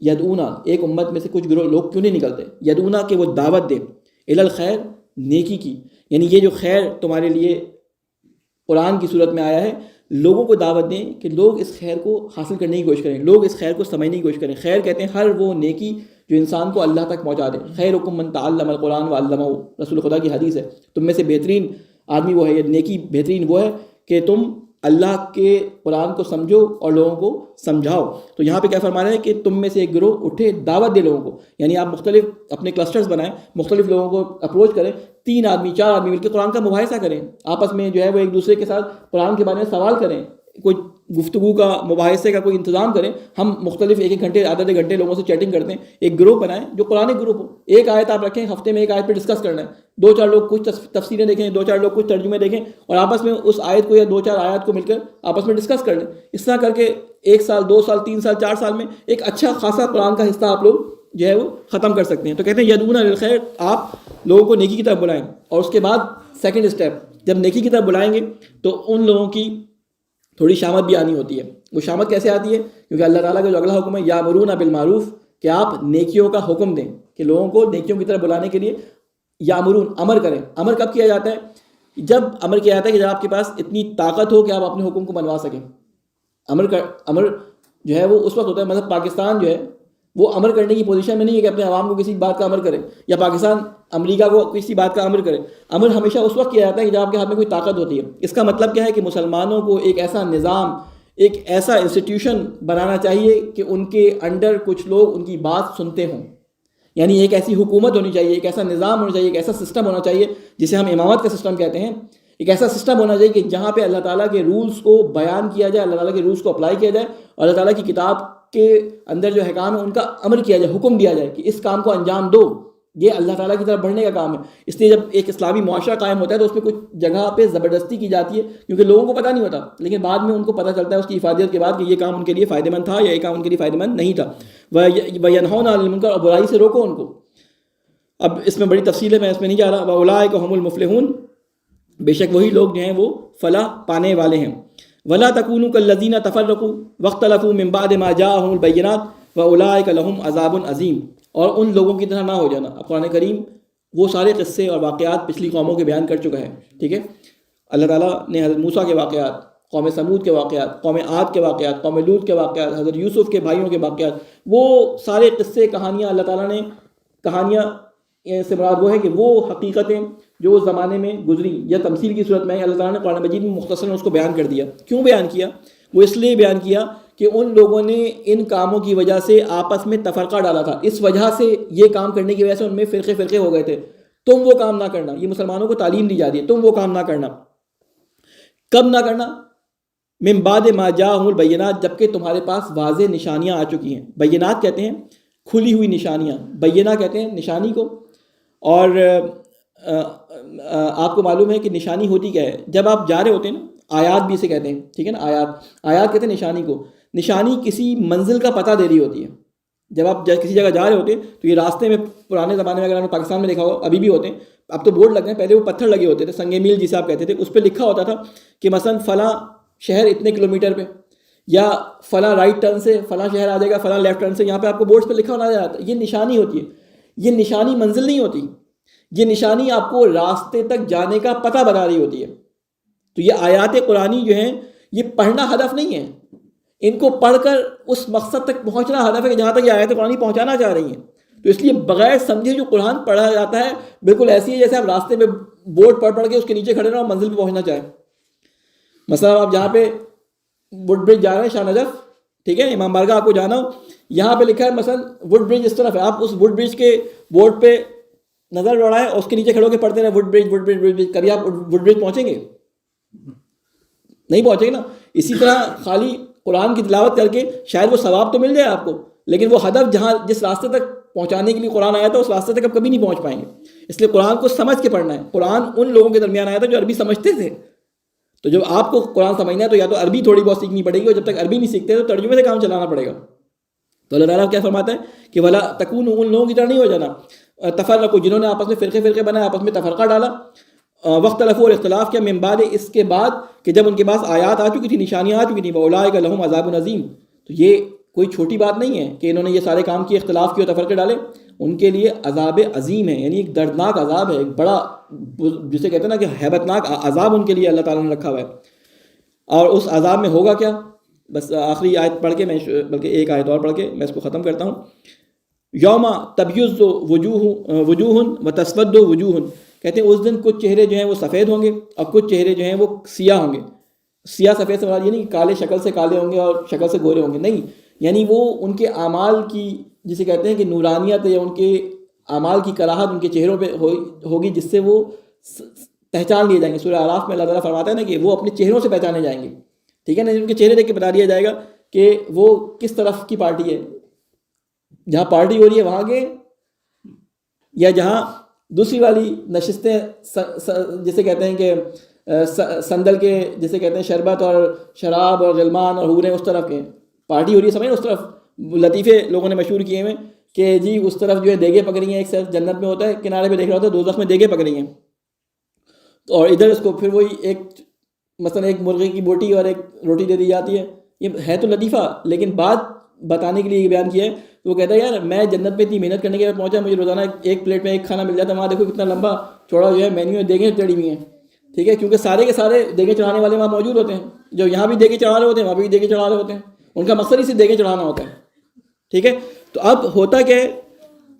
یدعونا, ایک امت میں سے کچھ گروہ لوگ کیوں نہیں نکلتے, یدعونا کہ وہ دعوت دے, الی الخیر, نیکی کی. یعنی یہ جو خیر تمہارے لیے قرآن کی صورت میں آیا ہے, لوگوں کو دعوت دیں کہ لوگ اس خیر کو حاصل کرنے کی کوشش کریں, لوگ اس خیر کو سمجھنے کی کوشش کریں. خیر کہتے ہیں ہر وہ نیکی جو انسان کو اللہ تک پہنچا دے. خیرکم من تعلم القرآن وعلمہ, رسول خدا کی حدیث ہے, تم میں سے بہترین آدمی وہ ہے, یہ نیکی بہترین وہ ہے کہ تم اللہ کے قرآن کو سمجھو اور لوگوں کو سمجھاؤ. تو یہاں پہ کیا فرما رہا ہے کہ تم میں سے ایک گروہ اٹھے, دعوت دے لوگوں کو. یعنی آپ مختلف اپنے کلسٹرز بنائیں, مختلف لوگوں کو اپروچ کریں, 3 آدمی 4 آدمی مل کے قرآن کا مباحثہ کریں, آپس میں جو ہے وہ ایک دوسرے کے ساتھ قرآن کے بارے میں سوال کریں, کوئی گفتگو کا مباحثے کا کوئی انتظام کریں. ہم مختلف 1 گھنٹے آدھے گھنٹے لوگوں سے چیٹنگ کرتے ہیں, ایک گروپ بنائیں جو قرآن گروپ ہو. ایک آیت آپ رکھیں, ہفتے میں ایک آیت پہ ڈسکس کرنا ہے, 2-4 لوگ کچھ تفسیریں دیکھیں, 2-4 لوگ کچھ ترجمے دیکھیں, اور آپس میں اس آیت کو یا 2-4 آیات کو مل کر آپس میں ڈسکس کر لیں. اس طرح کر کے 1 سال 2 سال 3 سال 4 سال میں ایک اچھا خاصا قرآن کا حصہ آپ لوگ جو ہے وہ ختم کر سکتے ہیں. تو کہتے ہیں یدعون الی الخیر, آپ لوگوں کو نیکی کی طرف بلائیں. اور اس کے بعد سیکنڈ اسٹیپ, جب نیکی کی طرف بلائیں گے تو ان لوگوں کی تھوڑی شامت بھی آنی ہوتی ہے. وہ شامت کیسے آتی ہے؟ کیونکہ اللہ تعالیٰ کا جو اگلا حکم ہے یامرون بالمعروف, کہ آپ نیکیوں کا حکم دیں, کہ لوگوں کو نیکیوں کی طرف بلانے کے لیے یامرون, امر کریں. امر کب کیا جاتا ہے؟ جب امر کیا جاتا ہے کہ جب آپ کے پاس اتنی طاقت ہو کہ آپ اپنے حکم کو منوا سکیں. امر جو ہے وہ اس وقت ہوتا ہے, مطلب پاکستان جو ہے وہ امر کرنے کی پوزیشن میں نہیں ہے کہ اپنے عوام کو کسی بات کا امر کرے, یا پاکستان امریکہ کو کسی بات کا امر کرے. امر ہمیشہ اس وقت کیا جاتا ہے کہ جب آپ کے ہاتھ میں کوئی طاقت ہوتی ہے. اس کا مطلب کیا ہے کہ مسلمانوں کو ایک ایسا نظام, ایک ایسا انسٹیٹیوشن بنانا چاہیے کہ ان کے انڈر کچھ لوگ ان کی بات سنتے ہوں. یعنی ایک ایسی حکومت ہونی چاہیے, ایک ایسا نظام ہونا چاہیے, ایک ایسا سسٹم ہونا چاہیے جسے ہم امامت کا سسٹم کہتے ہیں. ایک ایسا سسٹم ہونا چاہیے کہ جہاں پہ اللہ تعالیٰ کے رولز کو بیان کیا جائے, اللہ تعالیٰ کے رولز کو اپلائی کیا جائے, اور اللہ تعالیٰ کی کتاب کے اندر جو حکام ہے ان کا امر کیا جائے, حکم دیا جائے کہ اس کام کو انجام دو. یہ اللہ تعالیٰ کی طرف بڑھنے کا کام ہے. اس لیے جب ایک اسلامی معاشرہ قائم ہوتا ہے تو اس میں کچھ جگہ پہ زبردستی کی جاتی ہے, کیونکہ لوگوں کو پتہ نہیں ہوتا, لیکن بعد میں ان کو پتہ چلتا ہے اس کی افادیت کے بعد کہ یہ کام ان کے لیے فائدہ مند تھا یا یہ کام ان کے لیے فائدہ مند نہیں تھا. وَيَنْهَوْنَ عَنِ الْمُنكَرِ, اور برائی سے روکو ان کو. اب اس میں بڑی تفصیل ہے, میں اس میں نہیں جا رہا. وَأُولَٰئِكَ هُمُ الْمُفْلِحُونَ, بے شک وہی لوگ جو ہیں وہ فلاح پانے والے ہیں. وَلَا تَكُونُوا كَالَّذِينَ تَفَرَّقُوا وَاخْتَلَفُوا مِن بَعْدِ مَا جَاءَهُمُ الْبَيِّنَاتُ وَأُولَٰئِكَ لَهُمْ عَذَابٌ عَظِيمٌ, اور ان لوگوں کی طرح نہ ہو جانا. اب قرآن کریم وہ سارے قصے اور واقعات پچھلی قوموں کے بیان کر چکا ہے. ٹھیک ہے, اللہ تعالیٰ نے حضرت موسیٰ کے واقعات, قوم سمود کے واقعات، قوم عاد کے واقعات، قوم لوط کے واقعات، حضرت یوسف کے بھائیوں کے واقعات، وہ سارے قصے کہانیاں اللہ تعالیٰ نے، کہانیاں سے مراد وہ ہے کہ وہ حقیقتیں جو اس زمانے میں گزری یا تمثیل کی صورت میں اللہ تعالیٰ نے قرآن مجید میں مختصراً اس کو بیان کر دیا. کیوں بیان کیا؟ وہ اس لیے بیان کیا کہ ان لوگوں نے ان کاموں کی وجہ سے آپس میں تفرقہ ڈالا تھا. اس وجہ سے یہ کام کرنے کی وجہ سے ان میں فرقے فرقے ہو گئے تھے. تم وہ کام نہ کرنا. یہ مسلمانوں کو تعلیم دی جاتی ہے، تم وہ کام نہ کرنا. کب نہ کرنا؟ من بعد ما جاءہم البینات، جبکہ تمہارے پاس واضح نشانیاں آ چکی ہیں. بینات کہتے ہیں کھلی ہوئی نشانیاں، بینہ کہتے ہیں نشانی کو. اور آپ کو معلوم ہے کہ نشانی ہوتی کیا ہے؟ جب آپ جا رہے ہوتے ہیں نا، آیات بھی اسے کہتے ہیں، ٹھیک ہے نا، آیات کہتے ہیں نشانی کو. نشانی کسی منزل کا پتہ دے رہی ہوتی ہے. جب آپ کسی جگہ جا رہے ہوتے ہیں تو یہ راستے میں پرانے زمانے میں اگر آپ نے پاکستان میں دیکھا ہو، ابھی بھی ہوتے ہیں، اب تو بورڈ لگ گئے، پہلے وہ پتھر لگے ہوتے تھے، سنگ میل جسے آپ کہتے تھے، اس پہ لکھا ہوتا تھا کہ مثلا فلاں شہر اتنے کلومیٹر پہ، یا فلاں رائٹ ٹرن سے فلاں شہر آ جائے گا، فلاں لیفٹ ٹرن سے. یہاں پہ آپ کو بورڈ پہ لکھا ہونا جاتا ہے. یہ نشانی ہوتی ہے. یہ نشانی منزل نہیں ہوتی، یہ نشانی آپ کو راستے تک جانے کا پتہ بتا رہی ہوتی ہے. تو یہ آیات قرآنی جو ہیں، یہ پڑھنا ہدف نہیں ہے، ان کو پڑھ کر اس مقصد تک پہنچنا ہدف ہے کہ جہاں تک یہ آیات قرآنی پہنچانا چاہ رہی ہیں. تو اس لیے بغیر سمجھے جو قرآن پڑھا جاتا ہے بالکل ایسی ہے جیسے آپ راستے میں بورڈ پڑھ کے اس کے نیچے کھڑے رہو اور منزل پہ پہنچنا چاہیں. مثلا آپ جہاں پہ وڈ برج جا رہے ہیں، شاہ نجف، ٹھیک ہے، امام بارگاہ آپ کو جانا ہو، یہاں پہ لکھا ہے مثلا وڈ برج اس طرف ہے، آپ اس وڈ برج کے بورڈ پہ نظر دوڑائیں اور اس کے نیچے کھڑے ہو کے پڑھتے رہے وڈ برج وڈ برج وڈ برج، کبھی آپ وڈ برج پہنچیں گے؟ نہیں پہنچیں گے نا. اسی طرح خالی قرآن کی تلاوت کر کے شاید وہ ثواب تو مل جائے آپ کو، لیکن وہ ہدف جس راستے تک پہنچانے کے لیے قرآن آیا تھا اس راستے تک آپ کبھی نہیں پہنچ پائیں گے. اس لیے قرآن کو سمجھ کے پڑھنا ہے. قرآن ان لوگوں کے درمیان آیا تھا جو عربی سمجھتے تھے. تو جب آپ کو قرآن سمجھنا ہے تو یا تو عربی تھوڑی بہت سیکھنی پڑے گی، اور جب تک عربی نہیں سیکھتے تو ترجمے سے کام چلانا پڑے گا. تو اللہ تعالیٰ کیا فرماتا ہے کہ ولا تکونوا، ان لوگوں کی طرح نہیں ہو جانا، تفرقوا، جنہوں نے آپس میں فرقے بنائے، آپس میں تفرقہ ڈالا. واختلفوا، اور اختلاف کیا، من بعد، اس کے بعد کہ جب ان کے پاس آیات آ چکی تھی، نشانیاں آ چکی تھیں، واولئک لہم عذاب عظیم. تو یہ کوئی چھوٹی بات نہیں ہے کہ انہوں نے یہ سارے کام کیے، اختلاف کیے اور تفرقے ڈالے. ان کے لیے عذاب عظیم ہے، یعنی ایک دردناک عذاب ہے، ایک بڑا، جسے کہتے ہیں نا کہ ہیبت ناک عذاب ان کے لیے اللہ تعالیٰ نے رکھا ہوا ہے. اور اس عذاب میں ہوگا کیا؟ بس آخری آیت پڑھ کے میں، بلکہ ایک آیت اور پڑھ کے میں اس کو ختم کرتا ہوں. یوم تبیض وجوہ وتسود وجوہ، کہتے ہیں اس دن کچھ چہرے جو ہیں وہ سفید ہوں گے اور کچھ چہرے جو ہیں وہ سیاہ ہوں گے. سیاہ سفید سے مراد یہ نہیں کہ کالے شکل سے کالے ہوں گے اور شکل سے گورے ہوں گے، نہیں، یعنی وہ ان کے اعمال کی، جسے کہتے ہیں کہ نورانیت، یا ان کے اعمال کی کراہت ان کے چہروں پہ ہوگی، جس سے وہ پہچان لیے جائیں گے. سورہ اعراف میں اللہ تعالیٰ فرماتا ہے نا کہ وہ اپنے چہروں سے پہچانے جائیں گے، ٹھیک ہے نا. ان کے چہرے دیکھ کے بتا دیا جائے گا کہ وہ کس طرف کی پارٹی ہے، جہاں پارٹی ہو رہی ہے وہاں کے، یا جہاں دوسری والی نشستیں جسے کہتے ہیں کہ سندل کے، جسے کہتے ہیں شربت اور شراب اور غلمان اور حوریں، اس طرف کے پارٹی ہو رہی ہے، سمجھ، اس طرف لطیفے لوگوں نے مشہور کیے ہوئے کہ جی اس طرف جو ہے دیگیں پکڑی ہیں، ایک سر جنت میں ہوتا ہے کنارے پہ دیکھ رہا ہوتا ہے، دوزخ میں دیگیں پکڑی ہیں، اور ادھر اس کو پھر وہی ایک مثلا ایک مرغے کی بوٹی اور ایک روٹی دے دی جاتی ہے. یہ ہے تو لطیفہ، لیکن بات بتانے کے لیے یہ بیان کیا ہے. تو وہ کہتا ہے یار میں جنت میں اتنی محنت کرنے کے بعد پہنچا، مجھے روزانہ ایک پلیٹ میں ایک کھانا مل جاتا ہے، وہاں دیکھو کتنا لمبا چوڑا جو ہے مینیو ہے، دیگیں چڑھی ہوئی ہیں، ٹھیک ہے، کیونکہ سارے کے سارے دیگیں چڑھانے والے وہاں موجود ہوتے ہیں. جو یہاں بھی دیگیں چڑھا رہے ہوتے ہیں وہاں بھی دیگیں چڑھا رہے ہوتے ہیں، ان کا مقصد ہی صرف دیگیں چڑھانا ہوتا ہے، ٹھیک ہے. تو اب ہوتا کیا ہے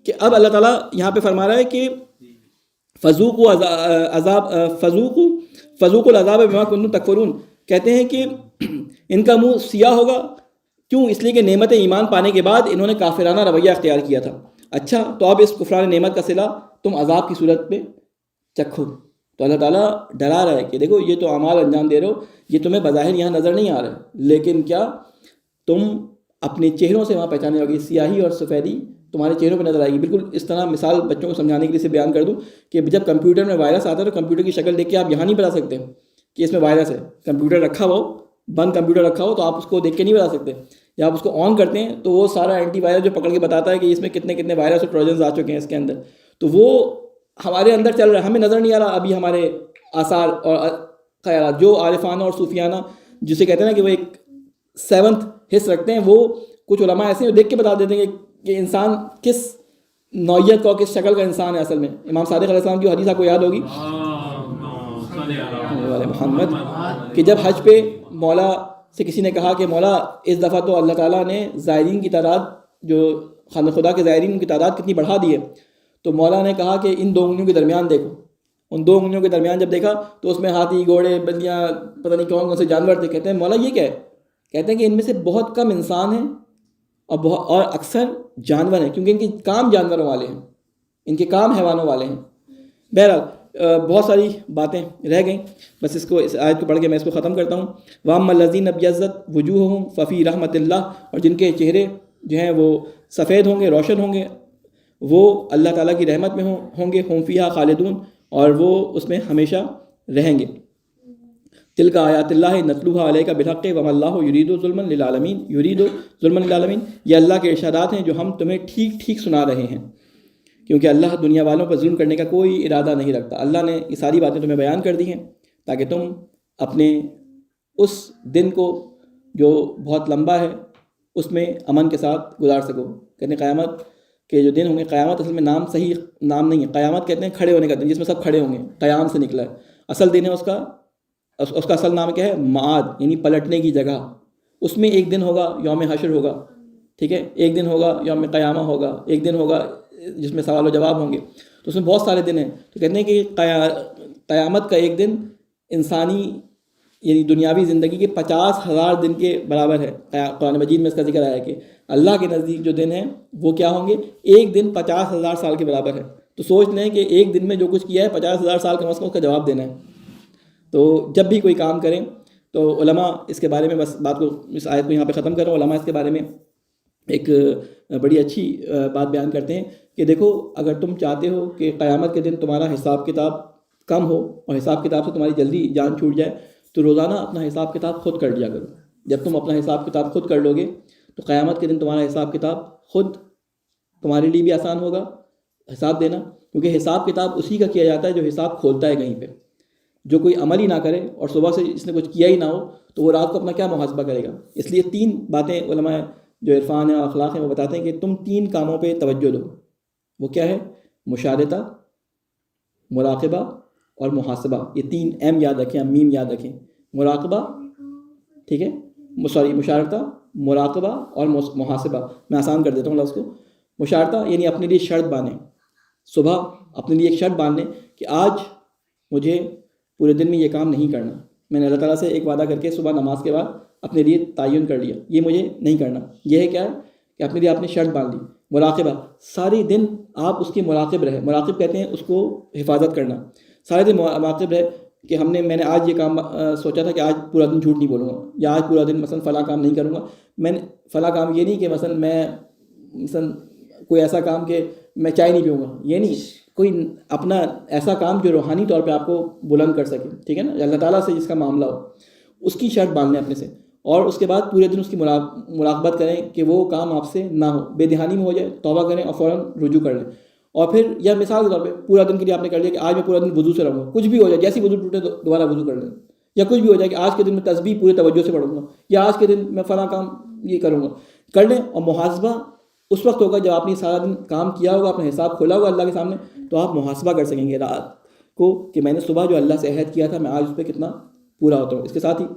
کہ اب اللہ تعالیٰ یہاں پہ فرما رہا ہے کہ فذوقوا العذاب بما کنتم تکفرون. کہتے ہیں کہ ان کا منہ سیاہ ہوگا، کیوں؟ اس لیے کہ نعمت ایمان پانے کے بعد انہوں نے کافرانہ رویہ اختیار کیا تھا. اچھا، تو اب اس کفران نعمت کا صلہ تم عذاب کی صورت میں چکھو. تو اللہ تعالیٰ ڈرا رہا ہے کہ دیکھو یہ تو اعمال انجام دے رہے ہو، یہ تمہیں بظاہر یہاں نظر نہیں آ رہا ہے، لیکن کیا تم اپنے چہروں سے وہاں پہچانے ہوگی، سیاہی اور سفیدی تمہارے چہروں پہ نظر آئے گی. بالکل اس طرح مثال بچوں کو سمجھانے کے لیے سے بیان کر دوں کہ جب کمپیوٹر میں وائرس آتا ہے تو کمپیوٹر کی شکل دیکھ کے آپ یہاں نہیں بتا سکتے کہ اس میں وائرس ہے. کمپیوٹر رکھا ہو، بند کمپیوٹر رکھا ہو، تو آپ اس کو دیکھ کے نہیں بتا سکتے. یا آپ اس کو آن کرتے ہیں تو وہ سارا اینٹی وائرس جو پکڑ کے بتاتا ہے کہ اس میں کتنے وائرس اور ٹروجنز آ چکے ہیں اس کے اندر، تو وہ ہمارے اندر چل رہا ہے، ہمیں نظر نہیں آ رہا. ابھی ہمارے آثار اور خیالات جو عارفانہ اور صوفیانہ، جسے کہتے ہیں نا کہ وہ ایک 7th حص رکھتے ہیں، وہ کچھ علماء ایسے ہیں دیکھ کے بتا دیتے ہیں کہ انسان کس نوعیت کا، کس شکل کا انسان ہے اصل میں. امام صادق علیہ السلام کی حدیث آپ کو یاد ہوگی محمد، کہ جب حج پہ مولا سے کسی نے کہا کہ مولا اس دفعہ تو اللہ تعالیٰ نے زائرین کی تعداد، جو خانہ خدا کے زائرین کی تعداد کتنی بڑھا دی ہے. تو مولا نے کہا کہ ان 2 انگلیوں کے درمیان دیکھو. ان 2 انگلیوں کے درمیان جب دیکھا تو اس میں ہاتھی، گھوڑے، بندیاں، پتہ نہیں کون کون سے جانور تھے. کہتے ہیں مولا یہ کیا ہے؟ کہتے ہیں کہ ان میں سے بہت کم انسان ہیں اور اکثر جانور ہیں، کیونکہ ان کے کام جانوروں والے ہیں، ان کے کام حیوانوں والے ہیں. بہرحال بہت ساری باتیں رہ گئیں، بس اس آیت کو پڑھ کے میں اس کو ختم کرتا ہوں. وَأَمَّا الَّذِينَ ابْيَضَّتْ وُجُوهُهُمْ فَفِي رَحْمَةِ اللَّهِ، اور جن کے چہرے جو ہیں وہ سفید ہوں گے، روشن ہوں گے، وہ اللہ تعالیٰ کی رحمت میں ہوں گے. هُمْ فِيهَا خَالِدُونَ، اور وہ اس میں ہمیشہ رہیں گے. تِلْكَ آیاتُ اللَّهِ نَتْلُوهَا عَلَيْكَ بِالْحَقِّ وَمَا اللَّهُ يُرِيدُ ظُلْمًا لِلْعَالَمِينَ یہ اللہ کے ارشادات ہیں جو ہم تمہیں ٹھیک ٹھیک سنا رہے ہیں، کیونکہ اللہ دنیا والوں پر ظلم کرنے کا کوئی ارادہ نہیں رکھتا. اللہ نے یہ ساری باتیں تمہیں بیان کر دی ہیں تاکہ تم اپنے اس دن کو جو بہت لمبا ہے اس میں امن کے ساتھ گزار سکو. کہتے ہیں قیامت کے جو دن ہوں گے، قیامت اصل میں نام صحیح نام نہیں ہے. قیامت کہتے ہیں کھڑے ہونے کا دن، جس میں سب کھڑے ہوں گے. قیام سے نکلا ہے. اصل دن ہے اس کا اصل نام کیا ہے؟ معاد، یعنی پلٹنے کی جگہ. اس میں ایک دن ہوگا یوم حشر ہوگا، ٹھیک ہے، ایک دن ہوگا یوم قیامہ ہوگا، ایک دن ہوگا جس میں سوال و جواب ہوں گے. تو اس میں بہت سارے دن ہیں. تو کہتے ہیں کہ قیامت کا ایک دن انسانی یعنی دنیاوی زندگی کے 50,000 دن کے برابر ہے. قرآن مجید میں اس کا ذکر آیا کہ اللہ کے نزدیک جو دن ہیں وہ کیا ہوں گے؟ ایک دن 50,000 سال کے برابر ہے. تو سوچ لیں کہ ایک دن میں جو کچھ کیا ہے 50,000 سال کم از کم اس کا جواب دینا ہے. تو جب بھی کوئی کام کریں تو علماء اس کے بارے میں، بس بات کو اس آیت کو یہاں پہ ختم کر رہا ہوں، علماء اس کے بارے میں ایک بڑی اچھی بات بیان کرتے ہیں کہ دیکھو، اگر تم چاہتے ہو کہ قیامت کے دن تمہارا حساب کتاب کم ہو اور حساب کتاب سے تمہاری جلدی جان چھوٹ جائے، تو روزانہ اپنا حساب کتاب خود کر لیا کرو. جب تم اپنا حساب کتاب خود کر لو گے تو قیامت کے دن تمہارا حساب کتاب خود تمہارے لیے بھی آسان ہوگا حساب دینا، کیونکہ حساب کتاب اسی کا کیا جاتا ہے جو حساب کھولتا ہے کہیں پہ. جو کوئی عمل ہی نہ کرے اور صبح سے اس نے کچھ کیا ہی نہ ہو تو وہ رات کو اپنا کیا محاسبہ کرے گا. اس لیے 3 باتیں علماء جو عرفان ہے اور اخلاق ہیں وہ بتاتے ہیں کہ تم 3 کاموں پہ توجہ دو. وہ کیا ہے؟ مشاہدہ، مراقبہ اور محاسبہ. یہ 3 ایم یاد رکھیں، میم یاد رکھیں. مراقبہ، ٹھیک ہے، مشاہدہ، مراقبہ اور محاسبہ. میں آسان کر دیتا ہوں لفظ کو. مشاہدہ یعنی اپنے لیے شرط باندھیں. صبح اپنے لیے ایک شرط باندھ لیں کہ آج مجھے پورے دن میں یہ کام نہیں کرنا. میں نے اللہ تعالیٰ سے ایک وعدہ کر کے صبح نماز کے بعد اپنے لیے تعین کر لیا، یہ مجھے نہیں کرنا. یہ ہے کیا؟ کہ اپنے لیے آپ نے شرط باندھ لی. مراقبہ، سارے دن آپ اس کے مراقب رہے. مراقب کہتے ہیں اس کو حفاظت کرنا. سارے دن مراقب رہے کہ میں نے آج یہ کام سوچا تھا کہ آج پورا دن جھوٹ نہیں بولوں گا، یا آج پورا دن مثلا فلاں کام نہیں کروں گا. میں نے فلاں کام یہ نہیں کہ مثلا کوئی ایسا کام کہ میں چائے نہیں پیوں گا، یہ نہیں. کوئی اپنا ایسا کام جو روحانی طور پہ آپ کو بلند کر سکے، ٹھیک ہے نا، اللہ تعالیٰ سے جس کا معاملہ ہو، اس کی شرط باندھ لیں اپنے سے. اور اس کے بعد پورے دن اس کی مراقبت کریں کہ وہ کام آپ سے نہ ہو. بے دہانی میں ہو جائے توبہ کریں اور فوراً رجوع کر لیں. اور پھر یا مثال کے طور پہ پورا دن کے لیے آپ نے کر لیا کہ آج میں پورا دن وضو سے رہوں گا. کچھ بھی ہو جائے، جیسی وضو ٹوٹے دوبارہ وضو کر لیں. یا کچھ بھی ہو جائے کہ آج کے دن میں تسبیح پورے توجہ سے پڑھوں گا، یا آج کے دن میں فلاں کام یہ کروں گا، کر لیں. اور محاسبہ اس وقت ہوگا جب آپ نے سارا دن کام کیا ہوگا، اپنا حساب کھولا ہوگا اللہ کے سامنے، تو آپ محاسبہ کر سکیں گے رات کو کہ میں نے صبح جو اللہ سے عہد کیا تھا میں آج اس پہ کتنا پورا ہوتا ہوں. اس کے ساتھ ہی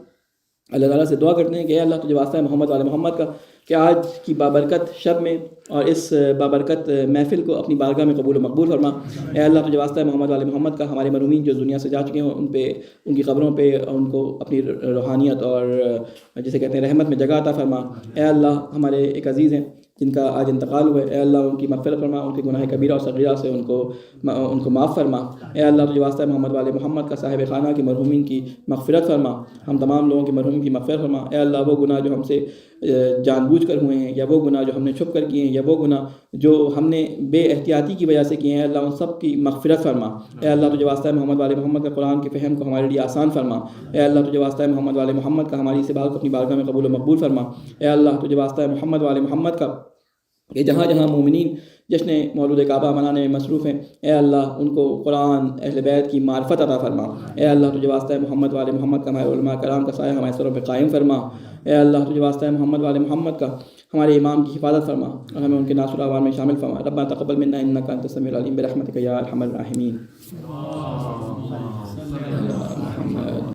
اللہ تعالیٰ سے دعا کرتے ہیں کہ اے اللہ تجھے واسطہ ہے محمد والے محمد کا کہ آج کی بابرکت شب میں اور اس بابرکت محفل کو اپنی بارگاہ میں قبول و مقبول فرما. اے اللہ تجھے واسطہ ہے محمد والے محمد کا ہمارے مرحومین جو دنیا سے جا چکے ہیں ان پہ، ان کی قبروں پہ ان کو اپنی روحانیت اور جسے کہتے ہیں رحمت میں جگہ عطا فرما. اے اللہ ہمارے ایک عزیز ہیں جن کا آج انتقال ہوا ہے، اے اللہ ان کی مغفرت فرما، ان کے گناہ کبیرہ اور صغیرہ سے ان کو معاف فرما. اے اللہ تجھے واسطہ ہے محمد والے محمد کا صاحب خانہ کی مرحومین کی مغفرت فرما، ہم تمام لوگوں کی مرحومین کی مغفرت فرما. اے اللہ وہ گناہ جو ہم سے جان بوجھ کر ہوئے ہیں، یا وہ گناہ جو ہم نے چھپ کر کیے ہیں، یا وہ گناہ جو ہم نے بے احتیاطی کی وجہ سے کیے ہیں، اللہ ان سب کی مغفرت فرما. اے اللہ تجھے واسطہ ہے محمد والے محمد کا قرآن کے فہم کو ہمارے لیے آسان فرما. اے اللہ تجھے واسطہ ہے محمد والے محمد کا ہماری اس بات کو اپنی بارگاہ میں قبول و مقبول فرما. اے اللہ تجھے واسطہ ہے محمد والے محمد کا کہ جہاں جہاں مومنین جشن مولود کعبہ منانے میں مصروف ہیں، اے اللہ ان کو قرآن اہل بیت کی معرفت عطا فرما. اے اللہ تجھے واسطہ ہے محمد والے محمد کا ہمارے علماء کرام کا سایہ ہمارے سروں پہ قائم فرما. اے اللہ تجھے واسطہ ہے محمد والے محمد کا ہمارے امام کی حفاظت فرما اور ہمیں ان کے ناصر اعوان میں شامل فرما. ربنا تقبل منا انک انت السمیع العلیم برحمتک یا ارحم الراحمین.